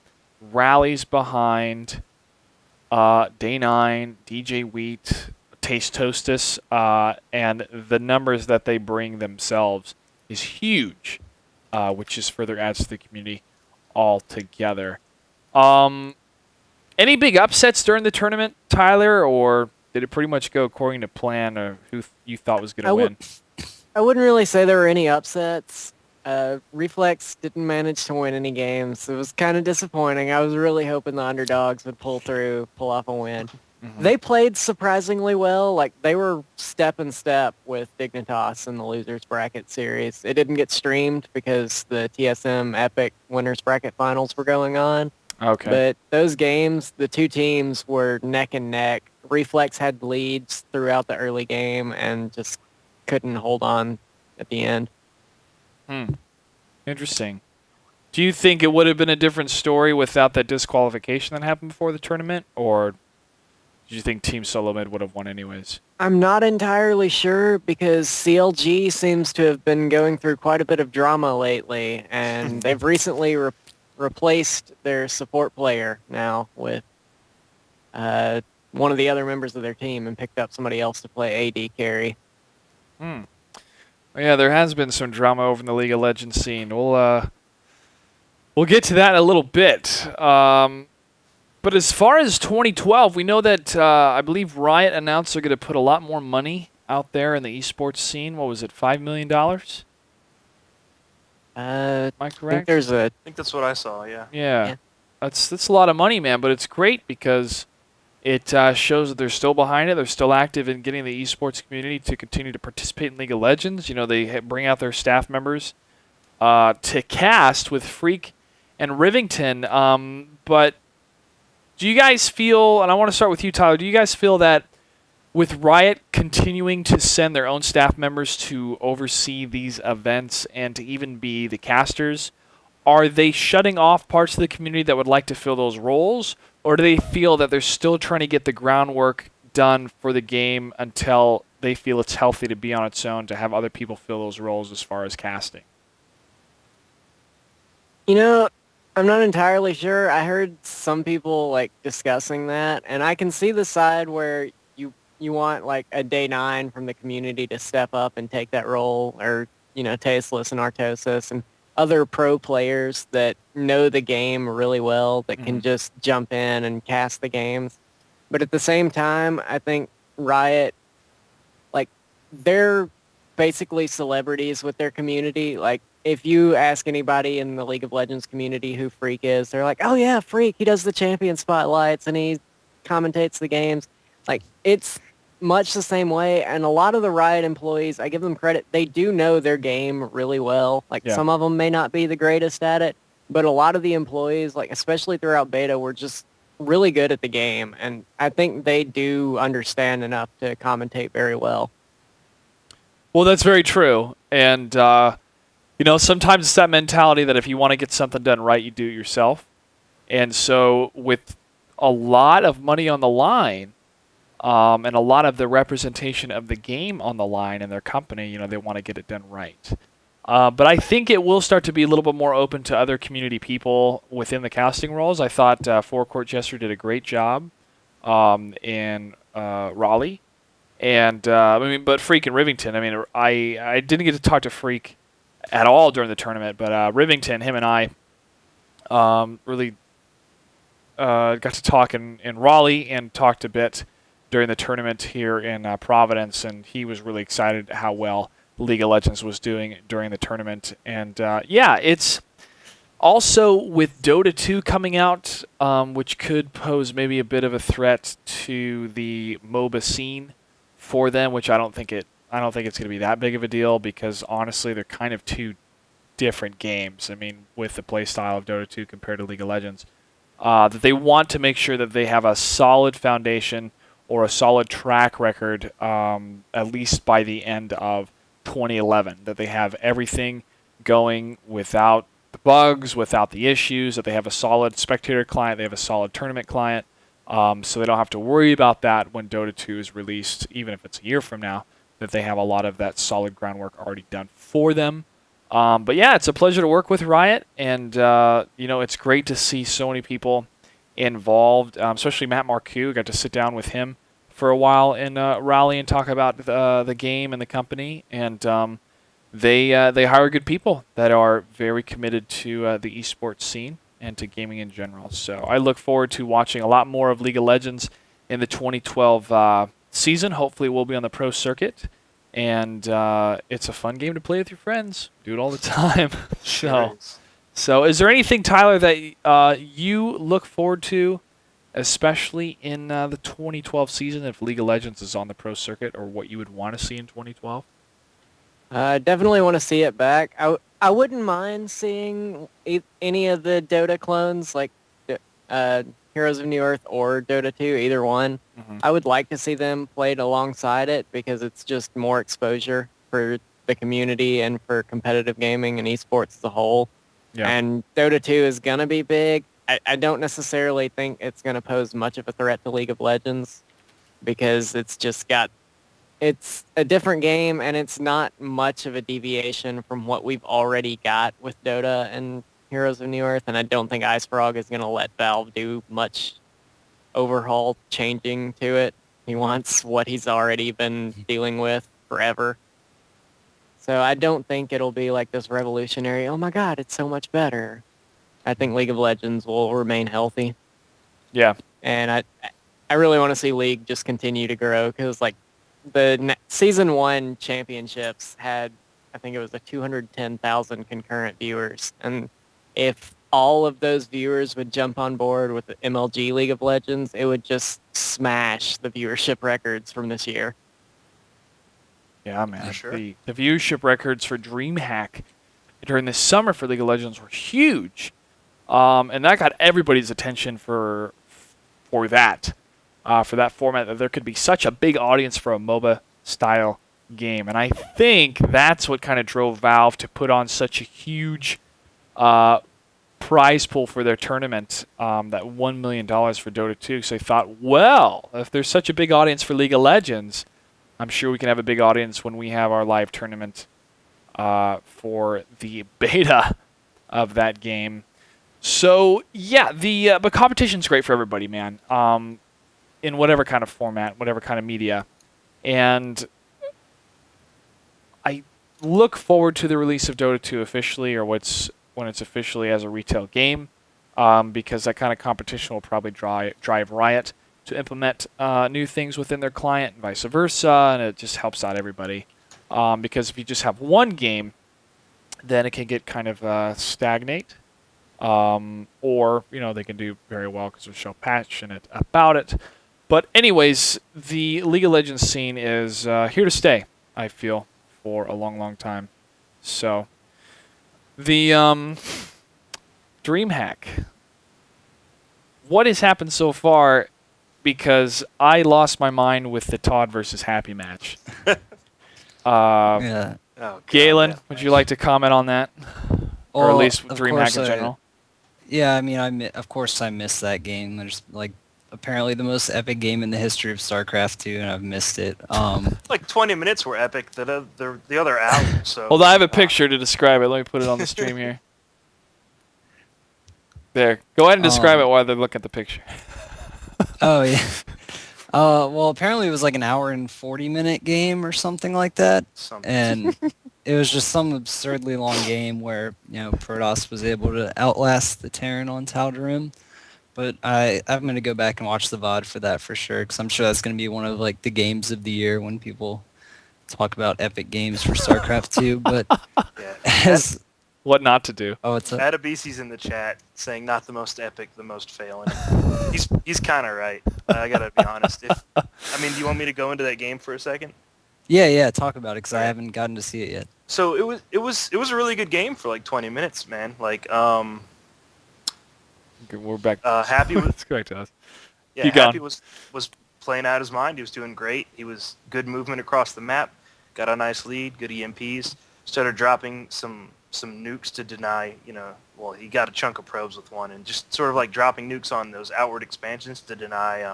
rallies behind Day9, DJ Wheat, Taste Toastus, and the numbers that they bring themselves is huge, which just further adds to the community. altogether. Any big upsets during the tournament, Tyler, or did it pretty much go according to plan, or who you thought was going to win? I wouldn't really say there were any upsets. Reflex didn't manage to win any games. It was kind of disappointing. I was really hoping the underdogs would pull off a win. Mm-hmm. They played surprisingly well. Like, they were step and step with Dignitas in the losers bracket series. It didn't get streamed because the TSM Epic winners bracket finals were going on. Okay. But those games, the two teams were neck and neck. Reflex had leads throughout the early game and just couldn't hold on at the end. Interesting. Do you think it would have been a different story without that disqualification that happened before the tournament, or do you think Team Solo Mid would have won anyways? I'm not entirely sure because CLG seems to have been going through quite a bit of drama lately, and they've recently replaced their support player now with one of the other members of their team and picked up somebody else to play AD carry. Yeah, there has been some drama over in the League of Legends scene. We'll get to that in a little bit. But as far as 2012, we know that I believe Riot announced they're going to put a lot more money out there in the esports scene. What was it, $5 million? Am I correct? I think that's what I saw, yeah. Yeah. That's a lot of money, man, but it's great because it shows that they're still behind it. They're still active in getting the esports community to continue to participate in League of Legends. You know, they bring out their staff members to cast with Freak and Rivington. But do you guys feel, and I want to start with you, Tyler, do you guys feel that with Riot continuing to send their own staff members to oversee these events and to even be the casters, are they shutting off parts of the community that would like to fill those roles, or do they feel that they're still trying to get the groundwork done for the game until they feel it's healthy to be on its own, to have other people fill those roles as far as casting? You know, I'm not entirely sure. I heard some people like discussing that, and I can see the side where you want like a day 9 from the community to step up and take that role, or, you know, Tasteless and Artosis and other pro players that know the game really well that can just jump in and cast the games. But at the same time, I think Riot, like, they're basically celebrities with their community. Like, if you ask anybody in the League of Legends community who Freak is, they're like, oh yeah, Freak, he does the champion spotlights and he commentates the games. Like, it's much the same way, and a lot of the Riot employees, I give them credit, they do know their game really well. Like, some of them may not be the greatest at it, but a lot of the employees, like, especially throughout beta, were just really good at the game, and I think they do understand enough to commentate very well. Well, that's very true, and you know, sometimes it's that mentality that if you want to get something done right, you do it yourself. And so with a lot of money on the line, and a lot of the representation of the game on the line in their company, you know, they want to get it done right. But I think it will start to be a little bit more open to other community people within the casting roles. I thought Forecourt Jester did a great job in Raleigh. And, I mean, but Freak and Rivington, I mean, I didn't get to talk to Freak at all during the tournament, but Rivington, him and I really got to talk in Raleigh and talked a bit during the tournament here in Providence, and he was really excited how well League of Legends was doing during the tournament. And yeah, it's also with Dota 2 coming out, which could pose maybe a bit of a threat to the MOBA scene for them, which I don't think it's going to be that big of a deal, because honestly, they're kind of two different games. I mean, with the play style of Dota 2 compared to League of Legends, that they want to make sure that they have a solid foundation or a solid track record, at least by the end of 2011, that they have everything going without the bugs, without the issues, that they have a solid spectator client, they have a solid tournament client, so they don't have to worry about that when Dota 2 is released, even if it's a year from now, that they have a lot of that solid groundwork already done for them. But yeah, it's a pleasure to work with Riot, and you know, it's great to see so many people involved, especially Matt Marcoux. Got to sit down with him for a while in Raleigh and talk about the game and the company, and they hire good people that are very committed to the esports scene. and to gaming in general. So I look forward to watching a lot more of League of Legends in the 2012 season. Hopefully we'll be on the pro circuit, and it's a fun game to play with your friends. Do it all the time. So is there anything, Tyler, that you look forward to, especially in the 2012 season, if League of Legends is on the pro circuit, or what you would want to see in 2012? I definitely want to see it back. I wouldn't mind seeing any of the Dota clones, like Heroes of New Earth or Dota 2, either one. Mm-hmm. I would like to see them played alongside it because it's just more exposure for the community and for competitive gaming and esports as a whole. Yeah. And Dota 2 is going to be big. I don't necessarily think it's going to pose much of a threat to League of Legends because it's a different game and it's not much of a deviation from what we've already got with Dota and Heroes of New Earth, and I don't think Ice Frog is going to let Valve do much overhaul changing to it. He wants what he's already been dealing with forever. So I don't think it'll be like this revolutionary, oh my god, it's so much better. I think League of Legends will remain healthy. Yeah. And I really want to see League just continue to grow because like the Season 1 championships had, I think it was 210,000 concurrent viewers. And if all of those viewers would jump on board with the MLG League of Legends, it would just smash the viewership records from this year. Yeah, man. For sure. The viewership records for DreamHack during the summer for League of Legends were huge. And that got everybody's attention for that format, that there could be such a big audience for a MOBA-style game. And I think that's what kind of drove Valve to put on such a huge prize pool for their tournament, that $1 million for Dota 2. So they thought, well, if there's such a big audience for League of Legends, I'm sure we can have a big audience when we have our live tournament for the beta of that game. So yeah, but competition's great for everybody, man. In whatever kind of format, whatever kind of media, and I look forward to the release of Dota 2 officially, or when it's officially as a retail game, because that kind of competition will probably drive Riot to implement new things within their client and vice versa, and it just helps out everybody. Because if you just have one game, then it can get kind of stagnate. Or, they can do very well because they're so passionate about it. But anyways, the League of Legends scene is here to stay, I feel, for a long, long time. So, the DreamHack. What has happened so far? Because I lost my mind with the Todd versus Happy match. Yeah. Oh, God, Galen, yeah. would you like to comment on that? Or at least of DreamHack course in general? Yeah, I mean, of course I missed that game. There's like apparently the most epic game in the history of StarCraft 2, and I've missed it. Like 20 minutes were epic. The other hour. So. Hold on, I have a picture to describe it. Let me put it on the stream here. There. Go ahead and describe it while they look at the picture. Oh yeah. Well, apparently it was like an hour and 40-minute game or something like that, and it was just some absurdly long game where Protoss was able to outlast the Terran on Tal'Darim. But I'm going to go back and watch the VOD for that for sure, because I'm sure that's going to be one of like the games of the year when people talk about epic games for StarCraft 2. But as what not to do? Oh, it's Adabisi's in the chat saying not the most epic, the most failing. He's kind of right. I gotta be honest. Do you want me to go into that game for a second? Yeah, talk about it because I haven't gotten to see it yet. So it was a really good game for like 20 minutes, man. Like Okay, we're back. Happy was That's correct, us. yeah, Keep Happy going. was playing out his mind. He was doing great. He was good movement across the map. Got a nice lead. Good EMPs. Started dropping some nukes to deny. He got a chunk of probes with one, and just sort of like dropping nukes on those outward expansions to deny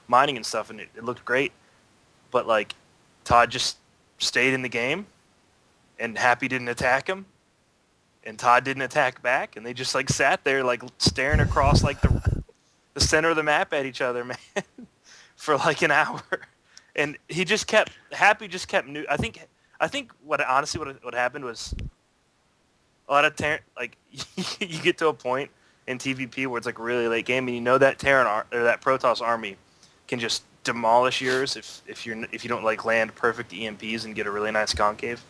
mining and stuff, and it looked great. But like Todd just stayed in the game, and Happy didn't attack him, and Todd didn't attack back, and they just like sat there like staring across like the center of the map at each other, man, for like an hour. And Happy just kept I think what happened was a lot of you get to a point in TVP where it's like really late game, and you know that or that Protoss army can just demolish yours if you don't like land perfect EMPs and get a really nice concave.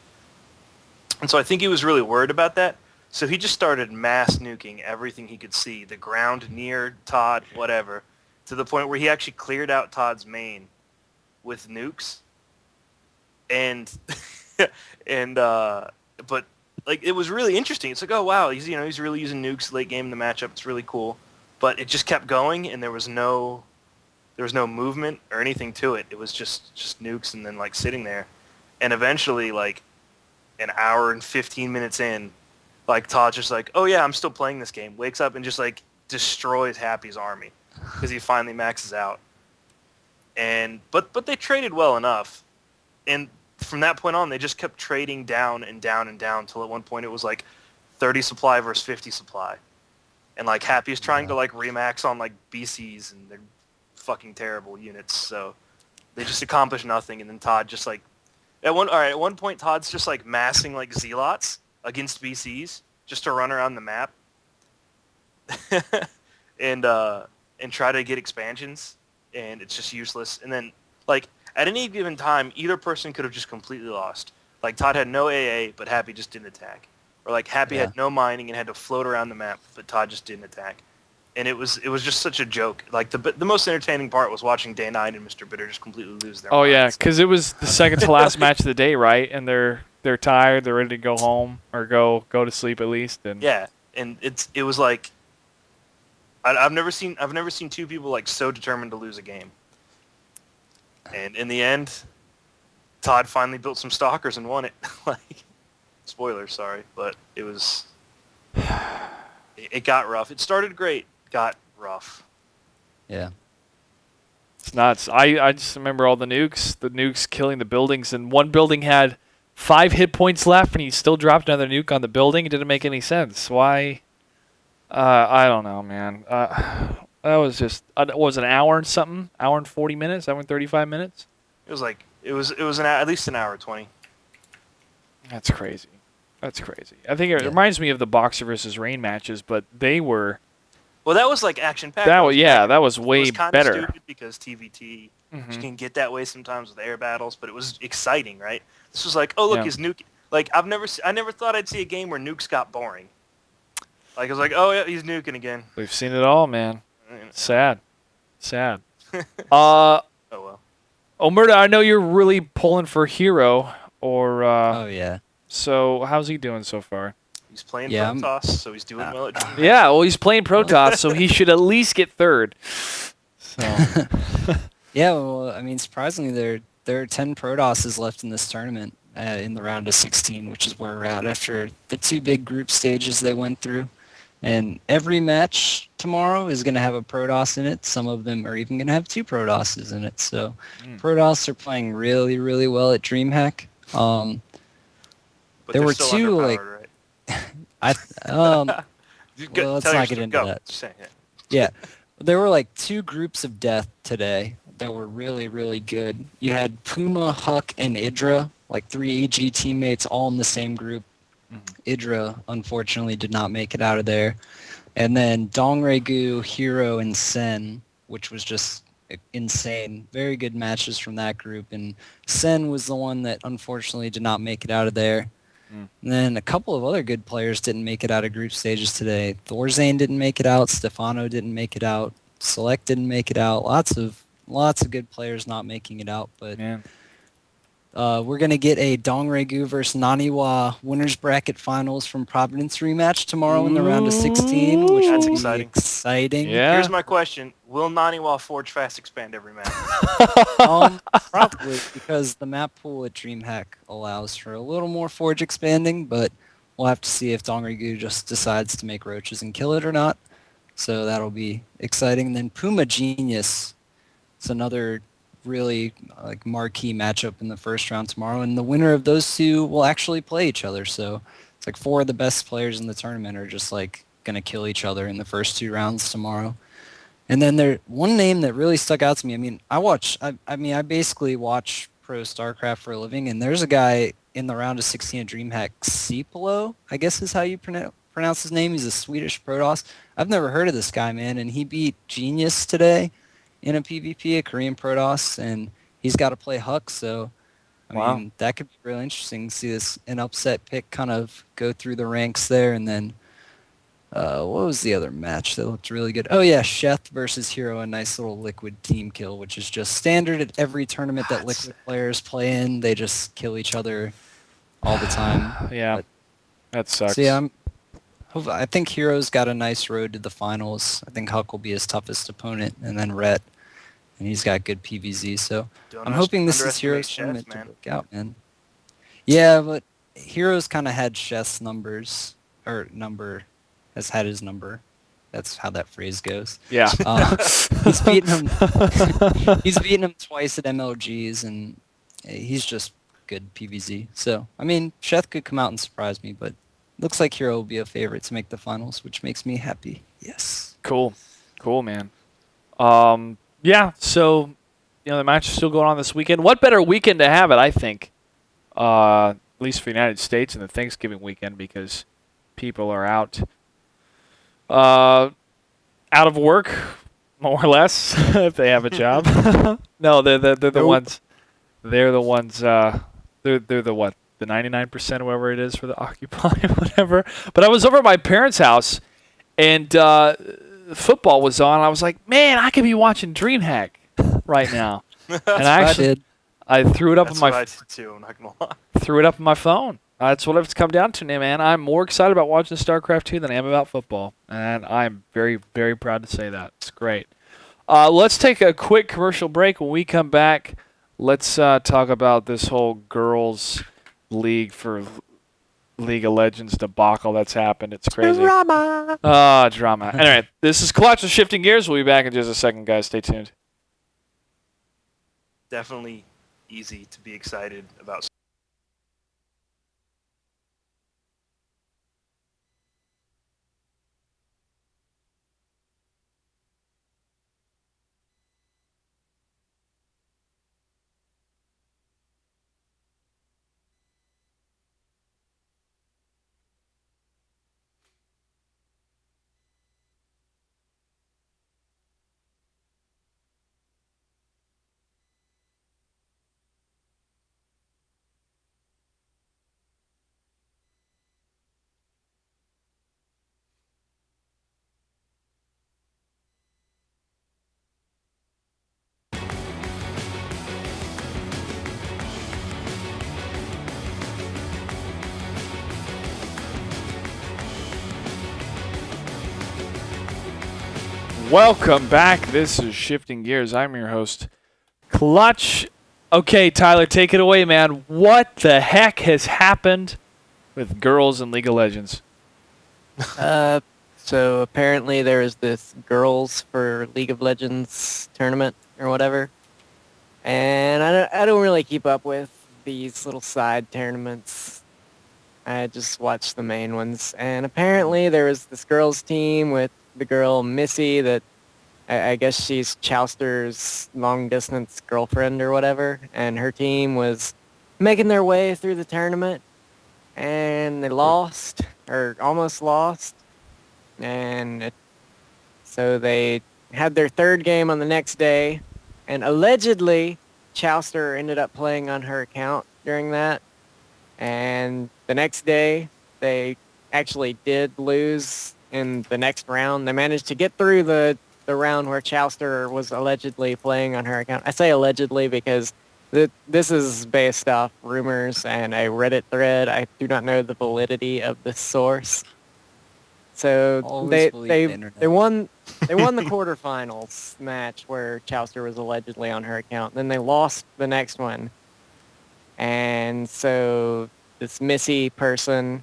And so I think he was really worried about that. So he just started mass nuking everything he could see, the ground near Todd, whatever, to the point where he actually cleared out Todd's main with nukes. And but like it was really interesting. It's like, oh wow, he's really using nukes late game in the matchup. It's really cool. But it just kept going, and there was no movement or anything to it. It was just nukes and then like sitting there. And eventually, like an hour and 15 minutes in, like Todd's just like, oh yeah, I'm still playing this game. Wakes up and just like destroys Happy's army because he finally maxes out. And but they traded well enough, and from that point on, they just kept trading down and down and down till at one point it was like 30 supply versus 50 supply, and like Happy's trying to like remax on like BCs, and they're fucking terrible units. So they just accomplished nothing, and then Todd just like at one point Todd's just like massing like Zealots against BCs just to run around the map and try to get expansions, and it's just useless. And then like at any given time, either person could have just completely lost. Like Todd had no AA, but Happy just didn't attack, or like Happy had no mining and had to float around the map, but Todd just didn't attack. And it was just such a joke. Like the most entertaining part was watching Day 9 and Mr. Bitter just completely lose their minds. Oh yeah, because it was the second to last match of the day, right? And they're tired, they're ready to go home or go to sleep at least. And yeah, and it was like I've never seen two people like so determined to lose a game. And in the end, Todd finally built some stalkers and won it. Like, spoilers, sorry, but it was it got rough. It started great, got rough. Yeah. It's nuts. I just remember all the nukes killing the buildings, and one building had 5 hit points left, and he still dropped another nuke on the building. It didn't make any sense. Why? I don't know, man. That was just was an hour and something, hour and 40 minutes, hour and 35 minutes. It was like it was at least an hour 20. That's crazy. That's crazy. I think it reminds me of the Boxer versus Rain matches, but they were. Well, that was like action packed. That was way it was better. Stupid because TVT can get that way sometimes with air battles, but it was exciting, right? This was like, oh look, his nuke. Like I never thought I'd see a game where nukes got boring. Like I was like, oh yeah, he's nuking again. We've seen it all, man. Sad. Oh well. Omerta, I know you're really pulling for Hero, or. Oh yeah. So how's he doing so far? He's playing Protoss, so he's doing well at DreamHack. Yeah, well, he's playing Protoss, so he should at least get third. So. Yeah, well, I mean, surprisingly, there are 10 Protosses left in this tournament in the round of 16, which is where we're at after the 2 big group stages they went through. And every match tomorrow is going to have a Protoss in it. Some of them are even going to have 2 Protosses in it. So Protoss are playing really, really well at DreamHack. But there were still 2 like right? well, let's not get into that. Just saying, Yeah, there were like 2 groups of death today that were really, really good. You had Puma, Huck, and Idra, like 3 AG teammates all in the same group. Idra, unfortunately, did not make it out of there. And then Dongregu, Hero, and Sen, which was just insane. Very good matches from that group. And Sen was the one that unfortunately did not make it out of there. And then a couple of other good players didn't make it out of group stages today. Thorzane didn't make it out. Stefano didn't make it out. Select didn't make it out. Lots of good players not making it out. But we're going to get a Dongregu versus Naniwa winners bracket finals from Providence rematch tomorrow in the round of 16, which That's will exciting. be exciting. Yeah. Here's my question. Will Naniwa Forge Fast expand every match? Probably, because the map pool at DreamHack allows for a little more Forge expanding, but we'll have to see if Dongregu just decides to make roaches and kill it or not. So that'll be exciting. And then Puma Genius is another really like marquee matchup in the first round tomorrow, and the winner of those 2 will actually play each other. So it's like 4 of the best players in the tournament are just like gonna kill each other in the first 2 rounds tomorrow. And then one name that really stuck out to me. I mean, I basically watch pro StarCraft for a living, and there's a guy in the round of 16 at DreamHack, Cipolo, I guess is how you pronounce his name. He's a Swedish Protoss. I've never heard of this guy, man, and he beat Genius today in a PvP, a Korean Protoss, and he's got to play Huck, so I Wow. mean, that could be really interesting to see an upset pick kind of go through the ranks there, and then what was the other match that looked really good? Oh yeah, Sheth versus Hero, a nice little Liquid team kill, which is just standard at every tournament that Liquid players play in. They just kill each other all the time. Yeah, But, that sucks. so yeah, I think Hero's got a nice road to the finals. I think Huck will be his toughest opponent, and then Rhett, and he's got good PVZ. So I'm hoping this is Hero's tournament to work out, man. Yeah, but Hero's kind of had Sheth's has had his number. That's how that phrase goes. Yeah. He's beaten him. He's beaten him twice at MLGs, and he's just good PVZ. So I mean, Sheth could come out and surprise me, but looks like Hero will be a favorite to make the finals, which makes me happy. Yes. Cool, man. Yeah. So, the match is still going on this weekend. What better weekend to have it? I think, at least for the United States, in the Thanksgiving weekend, because people are out of work, more or less, if they have a job. No, they're the ones. They're the ones. They're the what? The 99%, whoever it is, for the Occupy, whatever. But I was over at my parents' house, and football was on. I was like, man, I could be watching DreamHack right now. And I threw it up on my. That's what I did too. I'm not gonna lie. Threw it up on my phone. That's what it's come down to now, man. I'm more excited about watching StarCraft 2 than I am about football, and I'm very, very proud to say that. It's great. Let's take a quick commercial break. When we come back, let's talk about this whole girls' league for League of Legends debacle that's happened. It's crazy. Drama. Drama. Anyway, this is Clutch with Shifting Gears. We'll be back in just a second, guys. Stay tuned. Definitely easy to be excited about. Welcome back. This is Shifting Gears. I'm your host, Clutch. Okay, Tyler, take it away, man. What the heck has happened with girls in League of Legends? So apparently there is this girls for League of Legends tournament or whatever, and I don't really keep up with these little side tournaments. I just watch the main ones, and apparently there was this girls team with the girl Missy that I guess she's Chowster's long-distance girlfriend or whatever, and her team was making their way through the tournament, and they lost, or almost lost, and so they had their third game on the next day, and allegedly Chowster ended up playing on her account during that, and the next day they actually did lose in the next round. They managed to get through the round where Chowster was allegedly playing on her account. I say allegedly because this is based off rumors and a Reddit thread. I do not know the validity of the source. So they won the quarterfinals match where Chowster was allegedly on her account. Then they lost the next one. And so this Missy person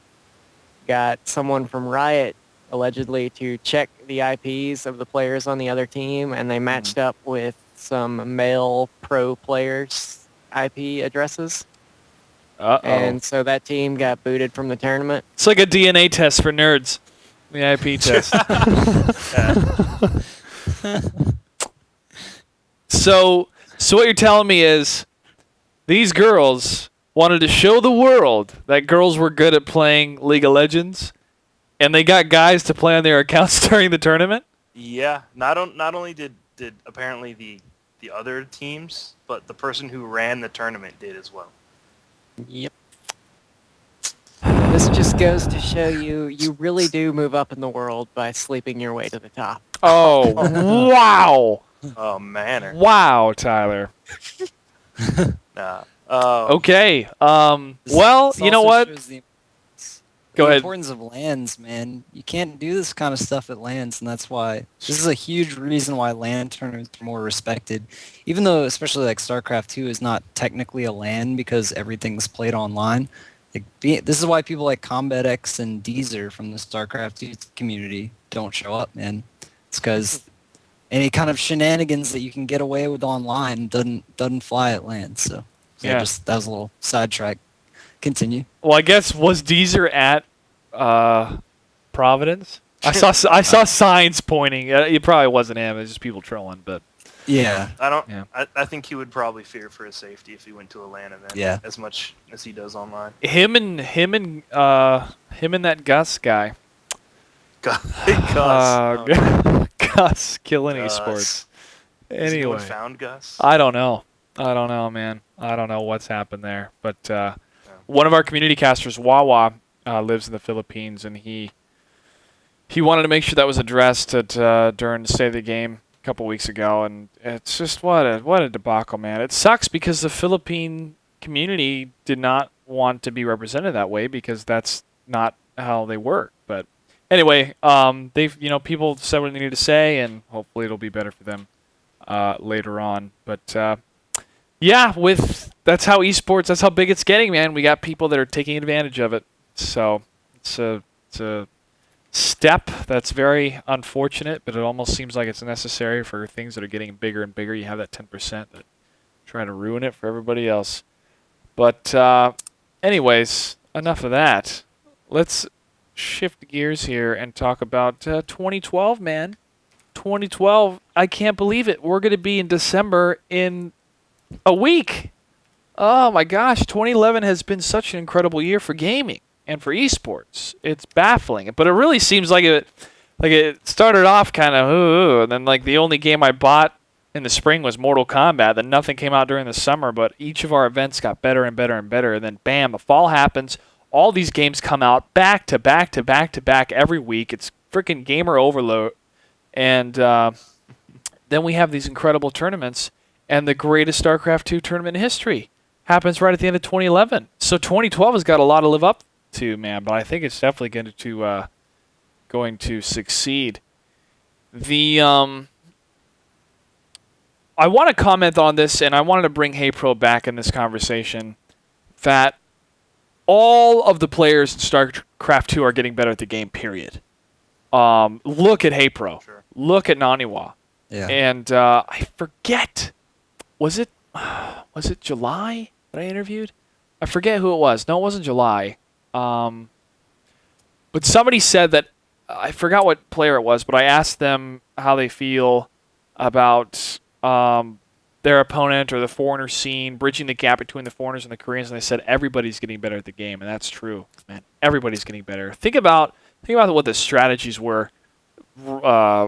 got someone from Riot allegedly to check the IPs of the players on the other team, and they matched up with some male pro players' IP addresses. Uh-oh. And so that team got booted from the tournament. It's like a DNA test for nerds. The IP test. So what you're telling me is these girls wanted to show the world that girls were good at playing League of Legends, And they got guys to play on their accounts during the tournament? Yeah, not only did apparently the other teams, but the person who ran the tournament did as well. Yep. This just goes to show you really do move up in the world by sleeping your way to the top. Oh, wow. Oh, manner. Wow, Tyler. Nah. Okay. This Well, you know also what? shows Go the ahead. importance of lands, man. You can't do this kind of stuff at lands, and that's why this is a huge reason why land tournaments are more respected. Even though, especially like StarCraft 2 is not technically a LAN because everything's played online. This is why people like Combat X and Deezer from the StarCraft 2 community don't show up, man. It's because any kind of shenanigans that you can get away with online doesn't fly at LAN. So Yeah. that was a little sidetrack. Continue. Well, I guess was Deezer at Providence? I saw signs pointing. It probably wasn't him. It was just people trolling. But Yeah. Yeah. I think he would probably fear for his safety if he went to a LAN event. Yeah. As much as he does online. him and that Gus guy. Gus. Oh, no. Gus killing Gus. esports. Has anyone Anyway, found Gus? I don't know, man. I don't know what's happened there. But one of our community casters, Wawa, lives in the Philippines, and he wanted to make sure that was addressed during the State of the Game a couple weeks ago, and it's just what a debacle, man. It sucks because the Philippine community did not want to be represented that way because that's not how they work. But anyway, people said what they needed to say, and hopefully it'll be better for them later on. But yeah, that's how esports, that's how big it's getting, man. We got people that are taking advantage of it. So it's a step that's very unfortunate, but it almost seems like it's necessary for things that are getting bigger and bigger. You have that 10% that try to ruin it for everybody else. But anyways, enough of that. Let's shift gears here and talk about 2012, man. 2012, I can't believe it. We're going to be in December in a week. Oh my gosh, 2011 has been such an incredible year for gaming and for esports. It's baffling, but it really seems like it started off kind of and then like the only game I bought in the spring was Mortal Kombat. Then nothing came out during the summer, but each of our events got better and better and better. And then bam, the fall happens. All these games come out back to back to back to back every week. It's freaking gamer overload. And then we have these incredible tournaments, and the greatest StarCraft 2 tournament in history happens right at the end of 2011. So 2012 has got a lot to live up to, man, but I think it's definitely going to succeed. I want to comment on this, and I wanted to bring HeyPro back in this conversation, that all of the players in StarCraft 2 are getting better at the game, period. Look at HeyPro. Sure. Look at Naniwa. Yeah. And I forget, was it July that I interviewed? I forget who it was. No, it wasn't July. But somebody said that, I forgot what player it was, but I asked them how they feel about their opponent or the foreigner scene, bridging the gap between the foreigners and the Koreans, and they said everybody's getting better at the game, and that's true, man. Everybody's getting better. Think about what the strategies were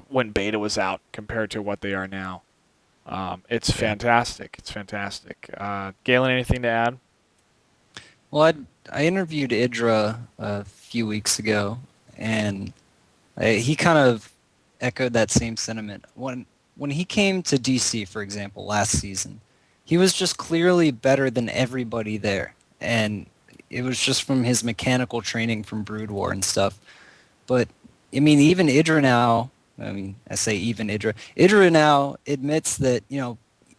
when beta was out compared to what they are now. It's fantastic. It's fantastic. Galen, anything to add? Well, I interviewed Idra a few weeks ago, and he kind of echoed that same sentiment. When he came to DC, for example, last season, he was just clearly better than everybody there, and it was just from his mechanical training from Brood War and stuff. But I mean, even Idra now, I say even Idra now admits that,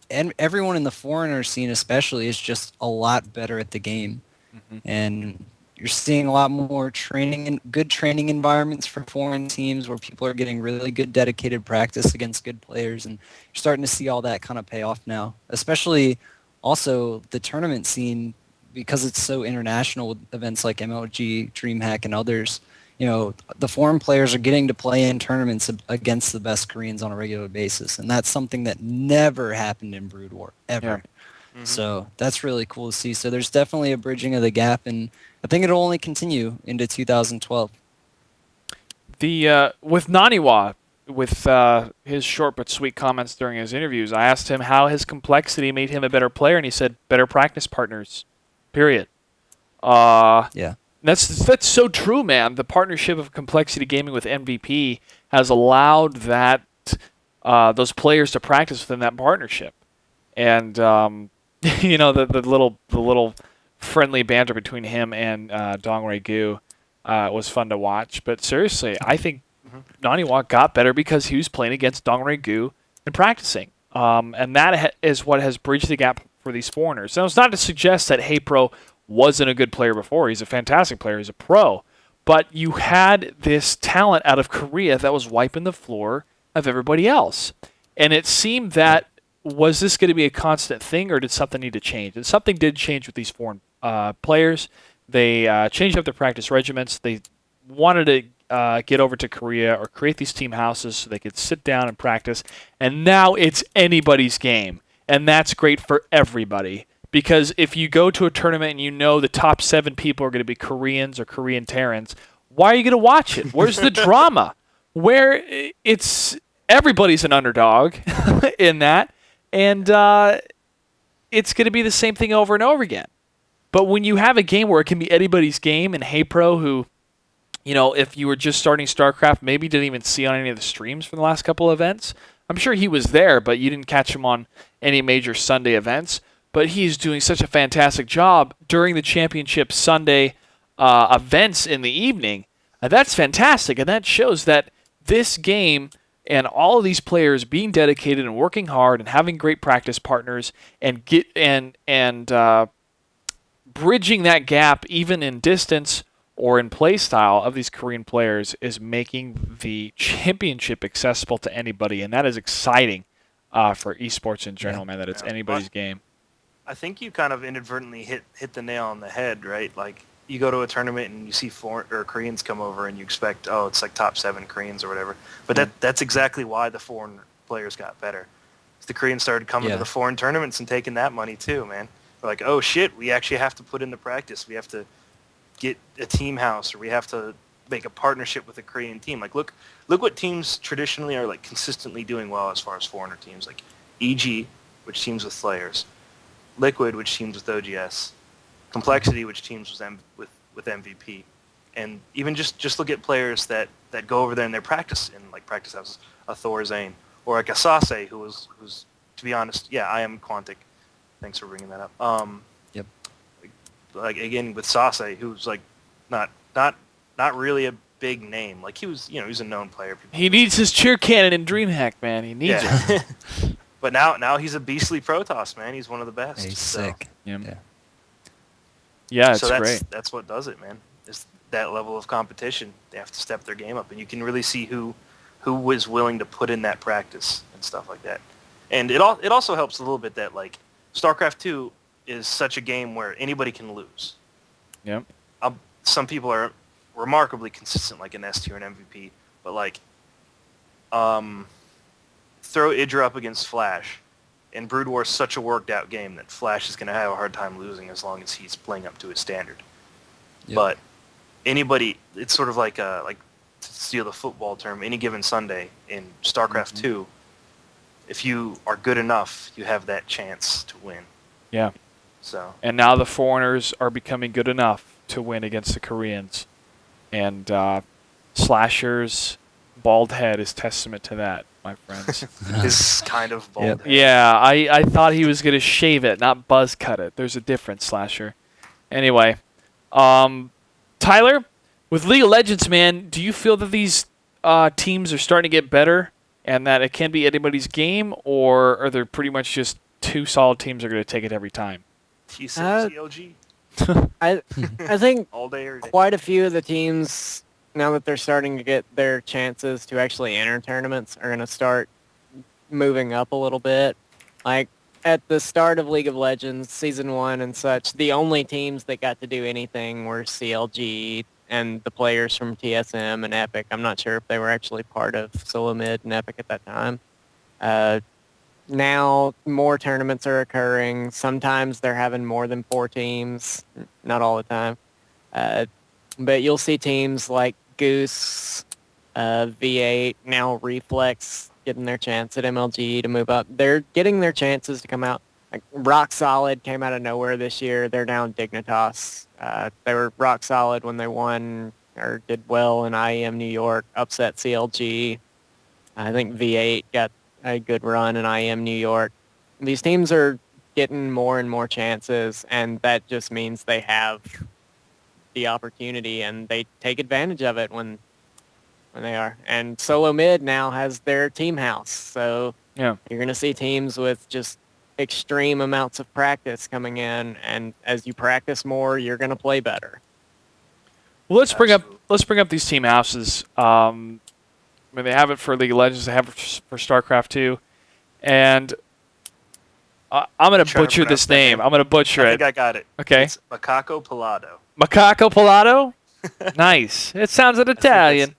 and everyone in the foreigner scene especially is just a lot better at the game. Mm-hmm. And you're seeing a lot more training and good training environments for foreign teams where people are getting really good dedicated practice against good players, and you're starting to see all that kind of pay off now, especially also the tournament scene, because it's so international with events like MLG, DreamHack, and others. The foreign players are getting to play in tournaments against the best Koreans on a regular basis, and that's something that never happened in Brood War, ever. Yeah. Mm-hmm. So that's really cool to see. So there's definitely a bridging of the gap, and I think it'll only continue into 2012. With Naniwa, with his short but sweet comments during his interviews, I asked him how his complexity made him a better player, and he said, better practice partners, period. Yeah. That's so true, man. The partnership of Complexity Gaming with MVP has allowed that those players to practice within that partnership, and the little friendly banter between him and Dongray Gu was fun to watch. But seriously, I think Naniwa got better because he was playing against Dongray Gu and practicing, and that is what has bridged the gap for these foreigners. Now, it's not to suggest that HeyPro wasn't a good player before. He's a fantastic player. He's a pro. But you had this talent out of Korea that was wiping the floor of everybody else. And it seemed that, was this going to be a constant thing, or did something need to change? And something did change with these foreign players. They changed up their practice regiments. They wanted to get over to Korea or create these team houses so they could sit down and practice. And now it's anybody's game. And that's great for everybody. Because if you go to a tournament and you know the top 7 people are going to be Koreans or Korean Terrans, why are you going to watch it? Where's the drama? Where it's everybody's an underdog in that, and it's going to be the same thing over and over again. But when you have a game where it can be anybody's game, and HeyPro, who, if you were just starting StarCraft, maybe didn't even see on any of the streams for the last couple of events. I'm sure he was there, but you didn't catch him on any major Sunday events. But he's doing such a fantastic job during the championship Sunday events in the evening. That's fantastic, and that shows that this game and all of these players being dedicated and working hard and having great practice partners and bridging that gap even in distance or in play style of these Korean players is making the championship accessible to anybody, and that is exciting for esports in general, man, that it's anybody's game. I think you kind of inadvertently hit the nail on the head, right? Like, you go to a tournament and you see Koreans come over and you expect, it's like top 7 Koreans or whatever. But that's exactly why the foreign players got better. The Koreans started coming to the foreign tournaments and taking that money too, man. They're like, oh shit, we actually have to put in the practice. We have to get a team house, or we have to make a partnership with a Korean team. Like, look what teams traditionally are like consistently doing well as far as foreigner teams, like EG, which teams with Slayers, Liquid, which teams with OGS, Complexity, which teams with MVP, and even just look at players that go over there and they practice in like practice houses, a Thor Zane, or like a Sase, who's to be honest, I am Quantic. Thanks for bringing that up. Yep. Like again with Sase, who's like not really a big name. Like he was a known player. He needs his cheer cannon in DreamHack, man. He needs it. But now he's a beastly Protoss, man. He's one of the best. He's sick. Yeah, it's great. great. That's what does it, man. Is that level of competition. They have to step their game up, and you can really see who was willing to put in that practice and stuff like that. And it also helps a little bit that like StarCraft 2 is such a game where anybody can lose. Yep. Some people are remarkably consistent, like an S tier and MVP, but like throw Idra up against Flash, and Brood War is such a worked out game that Flash is going to have a hard time losing as long as he's playing up to his standard. Yep. But anybody, it's sort of like to steal the football term, any given Sunday in StarCraft 2, if you are good enough, you have that chance to win. Yeah. So. And now the foreigners are becoming good enough to win against the Koreans, and Slasher's bald head is testament to that, my friends. His kind of bald head. Yeah, I thought he was going to shave it, not buzz cut it. There's a difference, Slasher. Anyway, Tyler, with League of Legends, man, do you feel that these teams are starting to get better and that it can be anybody's game, or are there pretty much just 2 solid teams that are going to take it every time? T6 I think all day, every day. Quite a few of the teams, now that they're starting to get their chances to actually enter tournaments, are going to start moving up a little bit. Like, at the start of League of Legends, Season 1 and such, the only teams that got to do anything were CLG and the players from TSM and Epic. I'm not sure if they were actually part of Solomid and Epic at that time. Now, more tournaments are occurring. Sometimes they're having more than 4 teams. Not all the time. But you'll see teams like Goose, V8, now Reflex, getting their chance at MLG to move up. They're getting their chances to come out. Like Rock Solid came out of nowhere this year. They're now Dignitas. They were Rock Solid when they won or did well in IEM New York, upset CLG. I think V8 got a good run in IEM New York. These teams are getting more and more chances, and that just means they have the opportunity and they take advantage of it when they are. And Solo Mid now has their team house, so Yeah. you're going to see teams with just extreme amounts of practice coming in, and as you practice more, you're going to play better. Well, let's bring up these team houses. I mean, they have it for League of Legends. They have it for StarCraft 2. And I'm going to butcher this name. I'm going to butcher I it. think I got it. Okay. It's Macaco Pelado. Macaco Pelado? Nice. It sounds an Italian.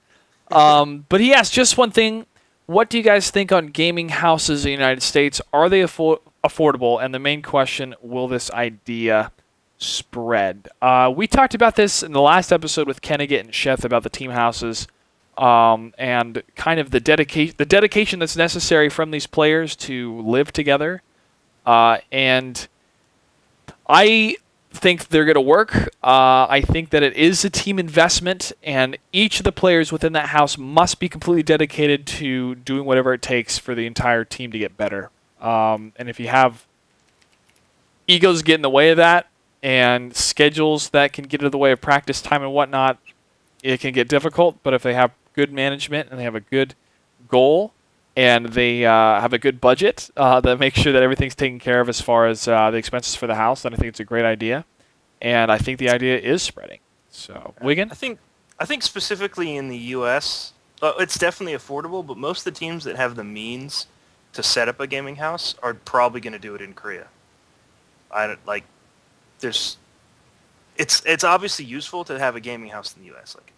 But he asked just one thing. What do you guys think on gaming houses in the United States? Are they affordable? And the main question, will this idea spread? We talked about this in the last episode with Kennegat and Sheth about the team houses and kind of the dedication that's necessary from these players to live together. And I think they're going to work. I think that it is a team investment, and each of the players within that house must be completely dedicated to doing whatever it takes for the entire team to get better. And if you have egos get in the way of that and schedules that can get in the way of practice time and whatnot, it can get difficult. But if they have good management and they have a good goal and they have a good budget that makes sure that everything's taken care of as far as the expenses for the house, then I think it's a great idea. And I think the idea is spreading. So, Wiggin? I think specifically in the U.S., it's definitely affordable, but most of the teams that have the means to set up a gaming house are probably going to do it in Korea. It's obviously useful to have a gaming house in the U.S. Like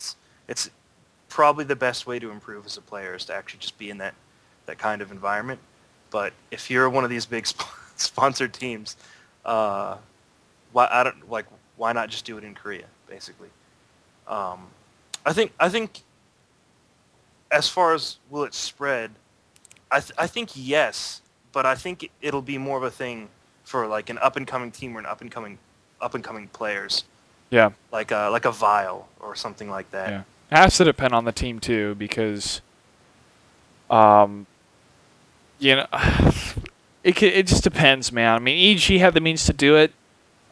it's probably the best way to improve as a player is to actually just be in that kind of environment. But if you're one of these big sponsored teams, why not just do it in Korea, basically? I think as far as will it spread, I think yes, but I think it'll be more of a thing for like an up and coming team or an up and coming players. Yeah. Like a Vile or something like that. Yeah. It has to depend on the team too, because it just depends, man. I mean, EG had the means to do it,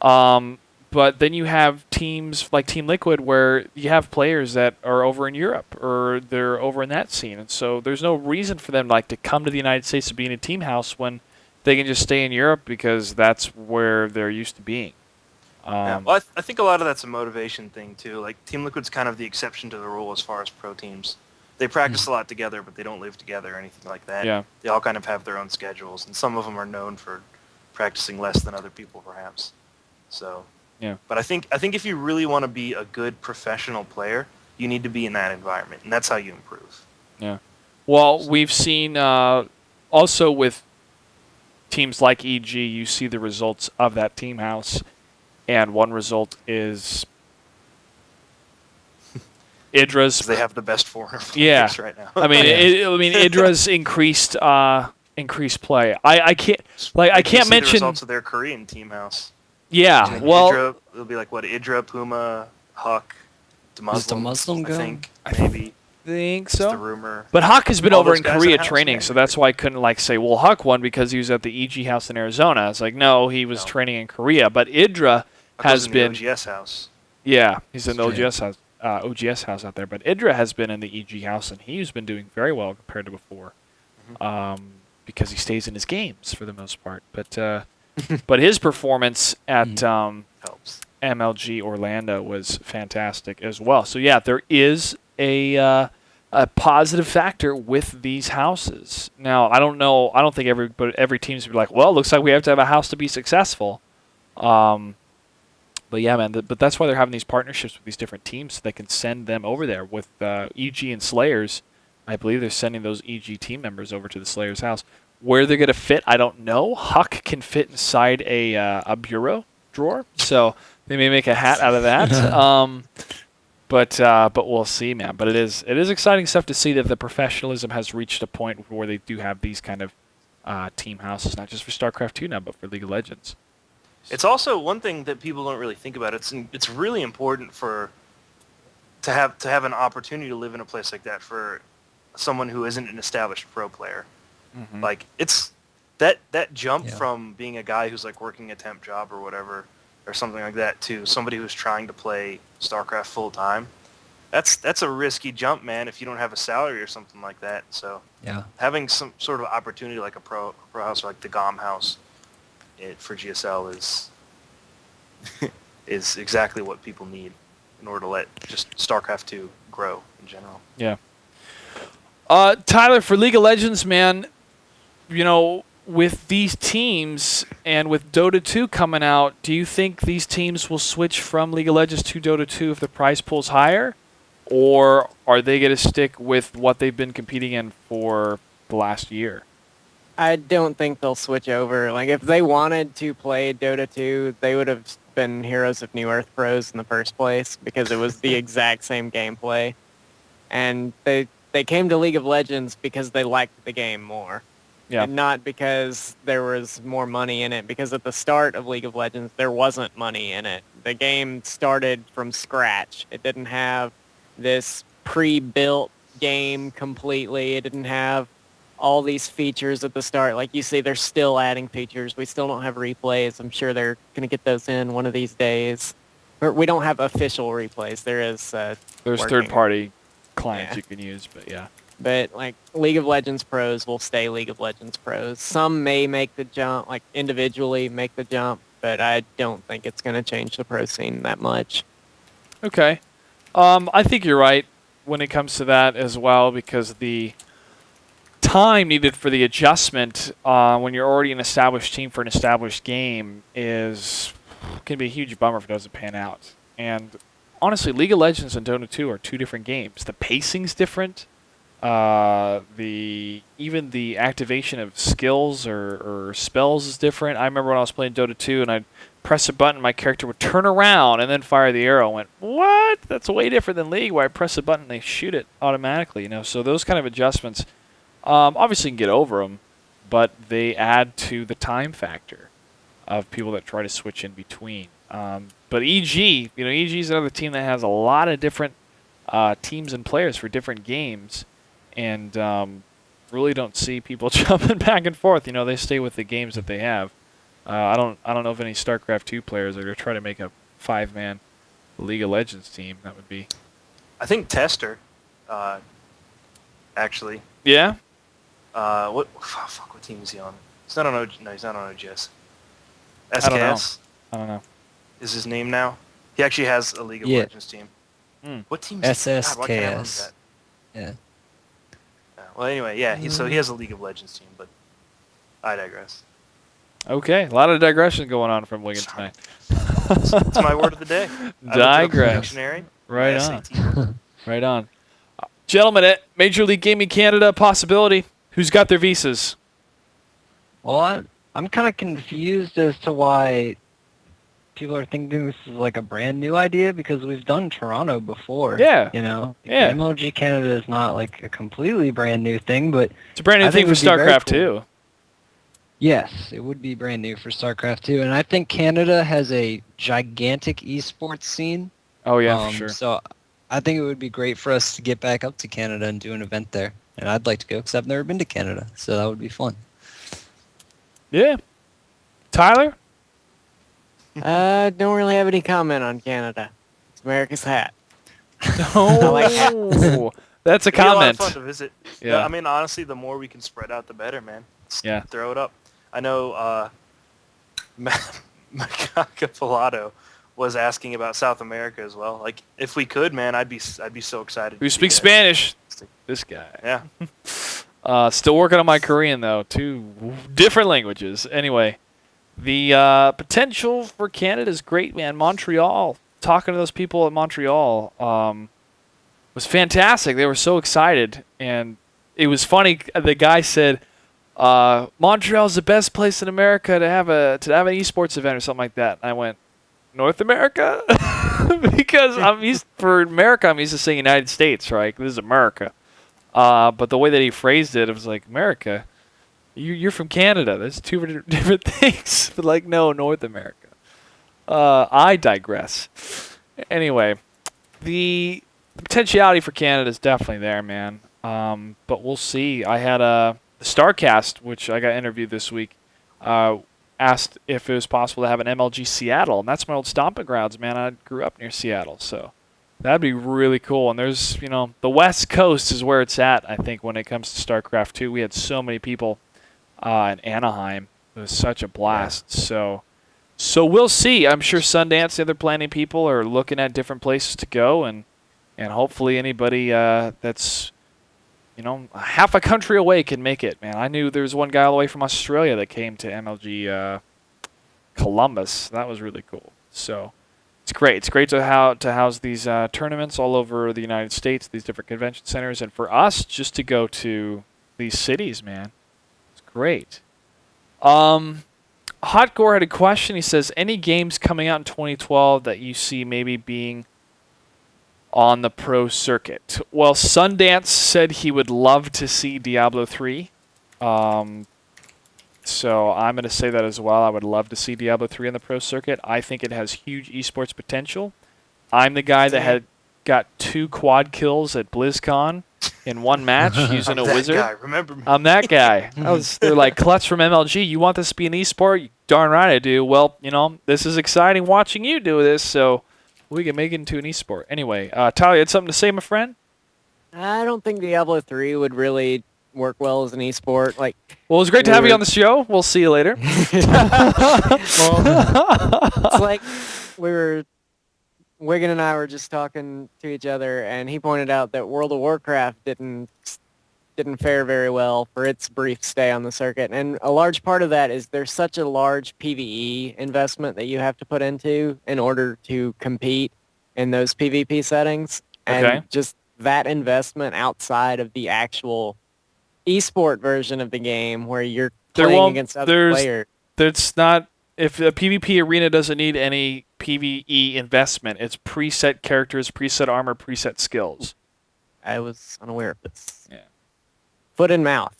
but then you have teams like Team Liquid where you have players that are over in Europe or they're over in that scene, and so there's no reason for them to come to the United States to be in a team house when they can just stay in Europe because that's where they're used to being. Well, I think a lot of that's a motivation thing too. Like Team Liquid's kind of the exception to the rule as far as pro teams. They practice a lot together, but they don't live together or anything like that. Yeah. They all kind of have their own schedules, and some of them are known for practicing less than other people, perhaps. So. Yeah. But I think if you really want to be a good professional player, you need to be in that environment, and that's how you improve. Yeah. Well, we've seen also with teams like EG, you see the results of that team house, and one result is Idra's. They have the best foreigner players right now. I mean, Idra's increased play. I can't mention the results of their Korean team house. Yeah, well, it'll be like Idra, Puma, Huck, Does the Muslim go? I think maybe. Think It's so. the rumor. But Huck has been All over those in guys Korea in the house, training, yeah. so that's why I couldn't say, well, Huck won because he was at the EG house in Arizona. It's like, no, he was training in Korea. But Idra Huck has was in been. the OGS house. Yeah, he's in the Straight. OGS house out there. But Idra has been in the EG house, and he's been doing very well compared to before, because he stays in his games for the most part. But but his performance at Helps. MLG Orlando was fantastic as well. So yeah, there is a positive factor with these houses. Now, I don't know. I don't think every team's be like, well, it looks like we have to have a house to be successful. But yeah, man. But that's why they're having these partnerships with these different teams so they can send them over there. With EG and Slayers, I believe they're sending those EG team members over to the Slayers house. Where they're gonna fit, I don't know. Huck can fit inside a bureau drawer, so they may make a hat out of that. But we'll see, man. But it is exciting stuff to see that the professionalism has reached a point where they do have these kind of team houses, not just for StarCraft 2 now, but for League of Legends. It's also one thing that people don't really think about. It's really important to have an opportunity to live in a place like that for someone who isn't an established pro player. Mm-hmm. Like it's that jump from being a guy who's like working a temp job or whatever or something like that to somebody who's trying to play StarCraft full time. That's a risky jump, man, if you don't have a salary or something like that. So having some sort of opportunity like a pro house or like the GOM house for GSL is exactly what people need in order to let just StarCraft 2 grow in general. Yeah. Tyler, for League of Legends, man, you know, with these teams and with Dota 2 coming out, do you think these teams will switch from League of Legends to Dota 2 if the prize pool's higher? Or are they going to stick with what they've been competing in for the last year? I don't think they'll switch over. Like, if they wanted to play Dota 2, they would have been Heroes of New Earth pros in the first place because it was the exact same gameplay. And they came to League of Legends because they liked the game more. Yeah. And not because there was more money in it, because at the start of League of Legends, there wasn't money in it. The game started from scratch. It didn't have this pre-built game completely. It didn't have all these features at the start. Like you say, they're still adding features. We still don't have replays. I'm sure they're going to get those in one of these days. We don't have official replays. There's third-party clients you can use, but yeah. But, like, League of Legends pros will stay League of Legends pros. Some may make the jump, like, individually make the jump, but I don't think it's going to change the pro scene that much. Okay. I think you're right when it comes to that as well, because the time needed for the adjustment when you're already an established team for an established game can be a huge bummer if it doesn't pan out. And honestly, League of Legends and Dota 2 are two different games. The pacing's different. Even the activation of skills or spells is different. I remember when I was playing Dota 2 and I'd press a button, my character would turn around and then fire the arrow. I went, what? That's way different than League, where I press a button and they shoot it automatically. You know, so those kind of adjustments, obviously you can get over them, but they add to the time factor of people that try to switch in between. But EG, EG is another team that has a lot of different teams and players for different games. And really don't see people jumping back and forth. They stay with the games that they have. I don't know if any StarCraft 2 players are going to try to make a 5-man League of Legends team. That would be. I think Tester, actually. Yeah. What team is he on? He's not on OG. No, he's not on OGS. SKS. I don't know. Is his name now? He actually has a League of Legends team. What team is SSKS. God, why can't I remember that? Yeah. Well, anyway, yeah. So he has a League of Legends team, but I digress. Okay, a lot of digression going on from Wiggin tonight. It's my word of the day. Digress. Dictionary. Right on. Right on. Gentlemen, at Major League Gaming Canada, possibility. Who's got their visas? Well, I'm kind of confused as to why people are thinking this is like a brand new idea, because we've done Toronto before. Yeah. Yeah. MLG Canada is not like a completely brand new thing, but it's a brand new thing for StarCraft 2. Yes, it would be brand new for StarCraft 2, and I think Canada has a gigantic esports scene. Oh yeah, for sure. So I think it would be great for us to get back up to Canada and do an event there. And I'd like to go because I've never been to Canada, so that would be fun. Yeah. Tyler? Don't really have any comment on Canada. It's America's hat. Oh, I like hats. That's a It'd be a lot of comment. fun to visit. Yeah. I mean, honestly, the more we can spread out, the better, man. Yeah. Throw it up. I know Macaca Pilato was asking about South America as well. Like, if we could, man, I'd be so excited. Who speaks Spanish? This guy. Yeah. Still working on my Korean, though. 2 different languages. Anyway, the potential for Canada is great, man. Montreal, talking to those people at Montreal was fantastic. They were so excited. And it was funny. The guy said, Montreal's the best place in America to have an esports event or something like that. And I went, North America? Because I'm used to saying United States, right? This is America. But the way that he phrased it, it was like, America? You're from Canada. That's two different things. But like, no, North America. I digress. Anyway, the potentiality for Canada is definitely there, man. But we'll see. I had the Starcast, which I got interviewed this week, asked if it was possible to have an MLG Seattle, and that's my old stomping grounds, man. I grew up near Seattle, so that'd be really cool. And there's, the West Coast is where it's at, I think, when it comes to StarCraft 2. We had so many people in Anaheim. It was such a blast. So we'll see. I'm sure Sundance, the other planning people, are looking at different places to go, and hopefully anybody that's half a country away can make it, man. I knew there was one guy all the way from Australia that came to MLG Columbus. That was really cool. So it's great. It's great to house these tournaments all over the United States, these different convention centers, and for us just to go to these cities, man. It's great. Hot Gore had a question. He says, any games coming out in 2012 that you see maybe being on the pro circuit? Well, Sundance said he would love to see Diablo 3. So I'm going to say that as well. I would love to see Diablo 3 on the pro circuit. I think it has huge esports potential. I'm the guy that had got 2 quad kills at BlizzCon in one match using a wizard. Guy. Remember me. I'm that guy. They're like, Klutz from MLG, you want this to be an esport? Darn right I do. Well, this is exciting watching you do this, so we can make it into an esport. Anyway, Tyler, you had something to say, my friend? I don't think Diablo 3 would really work well as an esport. Well, it was great to have you on the show. We'll see you later. It's like Wiggin and I were just talking to each other, and he pointed out that World of Warcraft didn't fare very well for its brief stay on the circuit. And a large part of that is there's such a large PvE investment that you have to put into in order to compete in those PvP settings. And just that investment outside of the actual esport version of the game where you're playing against other players. There's not, if a PvP arena doesn't need any PvE investment, it's preset characters, preset armor, preset skills. I was unaware of this. Yeah. Foot and mouth.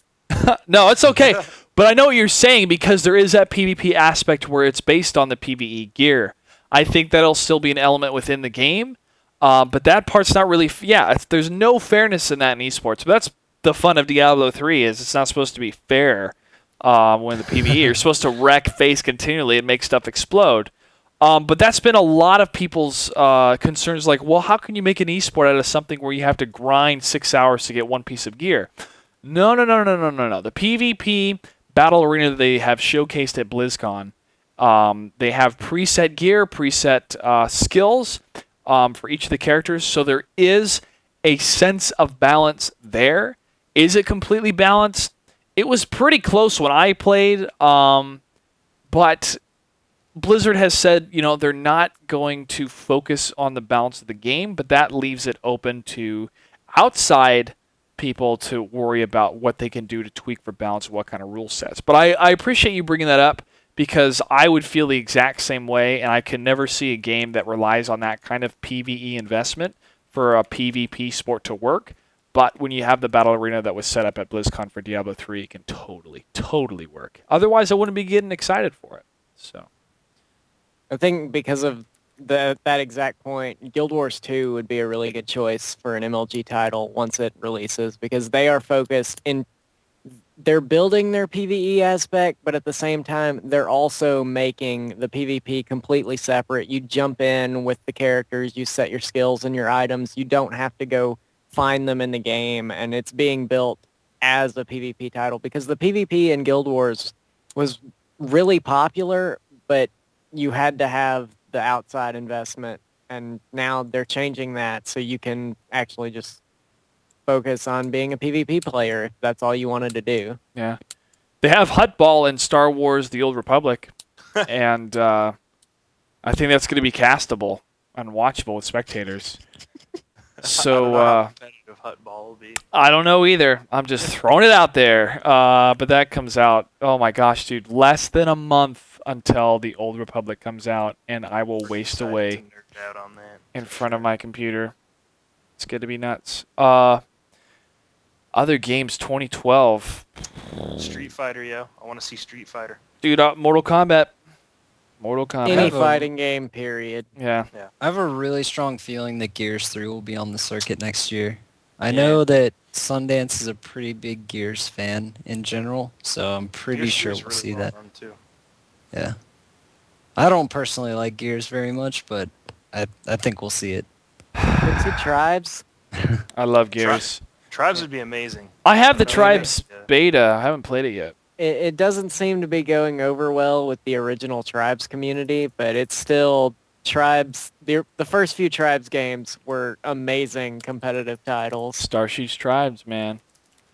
No, it's okay. But I know what you're saying because there is that PvP aspect where it's based on the PvE gear. I think that'll still be an element within the game. But that part's not really... there's no fairness in that in esports. But that's the fun of Diablo 3 is it's not supposed to be fair when the PvE. You're supposed to wreck face continually and make stuff explode. But that's been a lot of people's concerns like, well, how can you make an esport out of something where you have to grind 6 hours to get one piece of gear? No. The PvP battle arena that they have showcased at BlizzCon, they have preset gear, preset skills for each of the characters. So there is a sense of balance there. Is it completely balanced? It was pretty close when I played, but Blizzard has said, they're not going to focus on the balance of the game, but that leaves it open to outside people to worry about what they can do to tweak for balance, what kind of rule sets. But I appreciate you bringing that up because I would feel the exact same way, and I can never see a game that relies on that kind of PvE investment for a PvP sport to work. But when you have the battle arena that was set up at BlizzCon for Diablo 3, it can totally work. Otherwise, I wouldn't be getting excited for it. So, I think because of that exact point, Guild Wars 2 would be a really good choice for an MLG title once it releases because they are focused in... They're building their PvE aspect, but at the same time, they're also making the PvP completely separate. You jump in with the characters, you set your skills and your items. You don't have to go find them in the game, and it's being built as a PvP title because the PvP in Guild Wars was really popular, but you had to have the outside investment, and now they're changing that so you can actually just focus on being a PvP player if that's all you wanted to do. Yeah. They have Hutball in Star Wars The Old Republic, and I think that's going to be castable and watchable with spectators. So how competitive Hutball will be. I don't know either. I'm just throwing it out there. But that comes out, oh my gosh, dude, less than a month until the Old Republic comes out, and I will waste Decided away to nerd out on that, in for front of sure. my computer. It's good to be nuts. Other games, 2012. Street Fighter, yo. I want to see Street Fighter. Dude, Mortal Kombat. Mortal Kombat. Any have a- fighting game, period. Yeah. I have a really strong feeling that Gears 3 will be on the circuit next year. I Yeah. know that Sundance is a pretty big Gears fan in general, so I'm pretty Gears sure 3 is we'll really see well that. run, too. Yeah. I don't personally like Gears very much, but I think we'll see it. Dixie Tribes. I love Gears. Tribes would be amazing. I have the I know Tribes yeah. beta. I haven't played it yet. It doesn't seem to be going over well with the original Tribes community, but it's still Tribes. The first few Tribes games were amazing competitive titles. Starships Tribes, man.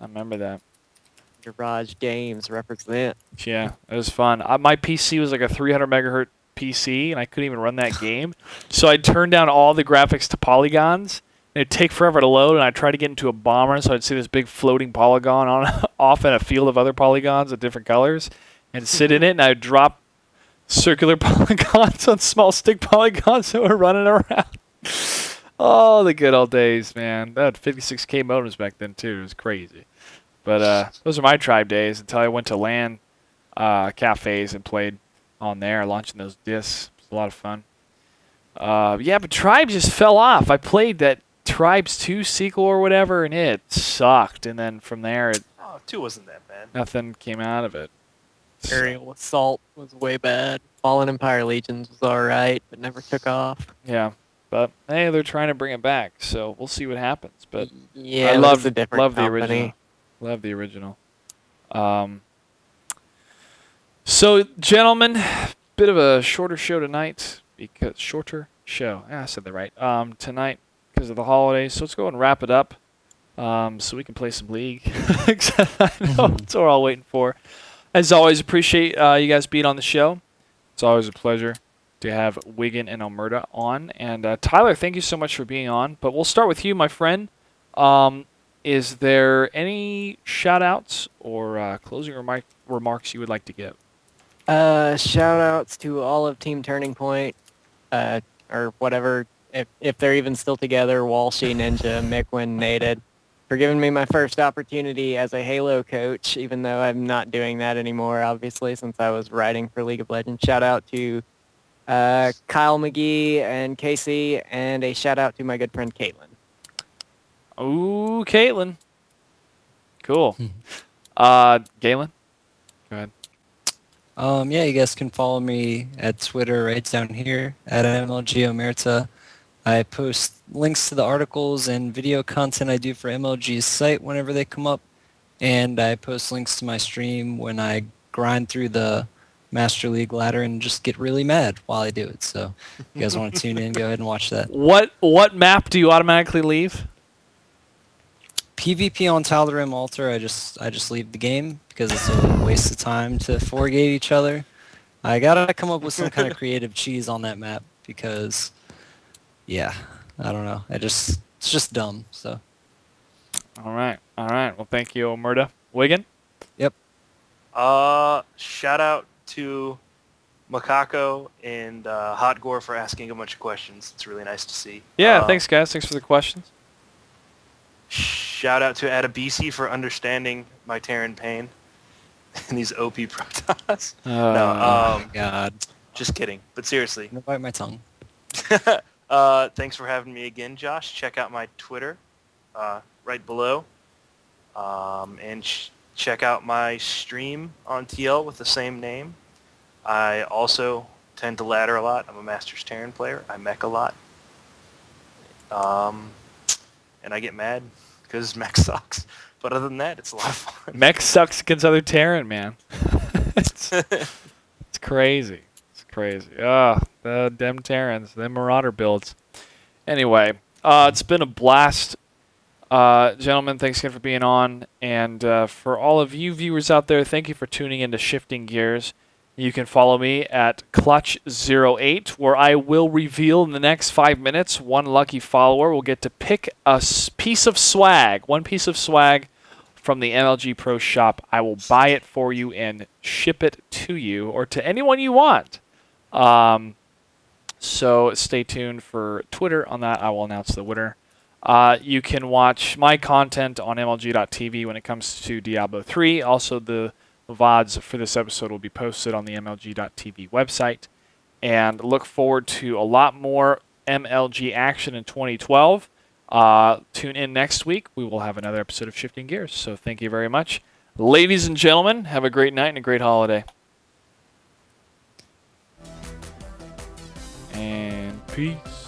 I remember that. Garage Games represent. Yeah, it was fun. My PC was like a 300 megahertz PC, and I couldn't even run that game. So I'd turn down all the graphics to polygons, and it'd take forever to load, and I'd try to get into a bomber, so I'd see this big floating polygon on off in a field of other polygons of different colors, and sit in it, and I'd drop circular polygons on small stick polygons that were running around. Oh, the good old days, man. That 56K modems back then, too. It was crazy. But those are my Tribe days until I went to LAN cafes and played on there, launching those discs. It was a lot of fun. Yeah, but Tribe just fell off. I played that Tribes 2 sequel or whatever, and it sucked. And then from there, Oh, 2 wasn't that bad. nothing came out of it. Aerial Assault was way bad. Fallen Empire Legions was alright, but never took off. Yeah, but hey, they're trying to bring it back, so we'll see what happens. But Yeah, I but love it's a different love the company. original. Love the original. So, gentlemen, bit of a shorter show tonight because I said that right. Tonight because of the holidays. So let's go and wrap it up. So we can play some League. I know that's what we're all waiting for. As always, appreciate you guys being on the show. It's always a pleasure to have Wiggin and Omerta on. And Tyler, thank you so much for being on. But we'll start with you, my friend. Is there any shout-outs or closing remarks you would like to give? Shout outs to all of Team Turning Point, or whatever, if they're even still together, Walshy, Ninja, Mikwin, Nated, for giving me my first opportunity as a Halo coach, even though I'm not doing that anymore, obviously, since I was writing for League of Legends. Shout out to Kyle McGee and Casey, and a shout out to my good friend Caitlin. Ooh, Caitlin. Cool. Galen? Go ahead. Yeah, you guys can follow me at Twitter right down here at MLG Omerta. I post links to the articles and video content I do for MLG's site whenever they come up, and I post links to my stream when I grind through the Master League ladder and just get really mad while I do it. So if you guys want to tune in, go ahead and watch that. What map do you automatically leave? PvP on Tal'Darim Altar, I just leave the game because it's a waste of time to forgate each other. I gotta come up with some kind of creative cheese on that map because, yeah, I don't know. It's just dumb. So. All right. Well, thank you, Omerta. Wiggin? Yep. Shout out to Makako and Hot Gore for asking a bunch of questions. It's really nice to see. Yeah, thanks, guys. Thanks for the questions. Shout out to Adabisi for understanding my Terran pain and these OP Protoss. Oh No, my god. just kidding. But seriously, I'm gonna bite my tongue. thanks for having me again, Josh. Check out my Twitter right below. And check out my stream on TL with the same name. I also tend to ladder a lot. I'm a Masters Terran player. I mech a lot. And I get mad because mech sucks. But other than that, it's a lot of fun. Mech sucks against other Terran, man. it's crazy. It's crazy. The dem Terrans, them Marauder builds. Anyway, it's been a blast. Gentlemen, thanks again for being on. And for all of you viewers out there, thank you for tuning in to Shifting Gears. You can follow me at Clutch08, where I will reveal in the next 5 minutes one lucky follower will get to pick a piece of swag, one piece of swag from the MLG Pro shop. I will buy it for you and ship it to you or to anyone you want. So stay tuned for Twitter on that. I will announce the winner. You can watch my content on MLG.tv when it comes to Diablo 3. Also, the VODs for this episode will be posted on the MLG.tv website. And look forward to a lot more MLG action in 2012. Tune in next week. We will have another episode of Shifting Gears. So thank you very much. Ladies and gentlemen, have a great night and a great holiday. And peace.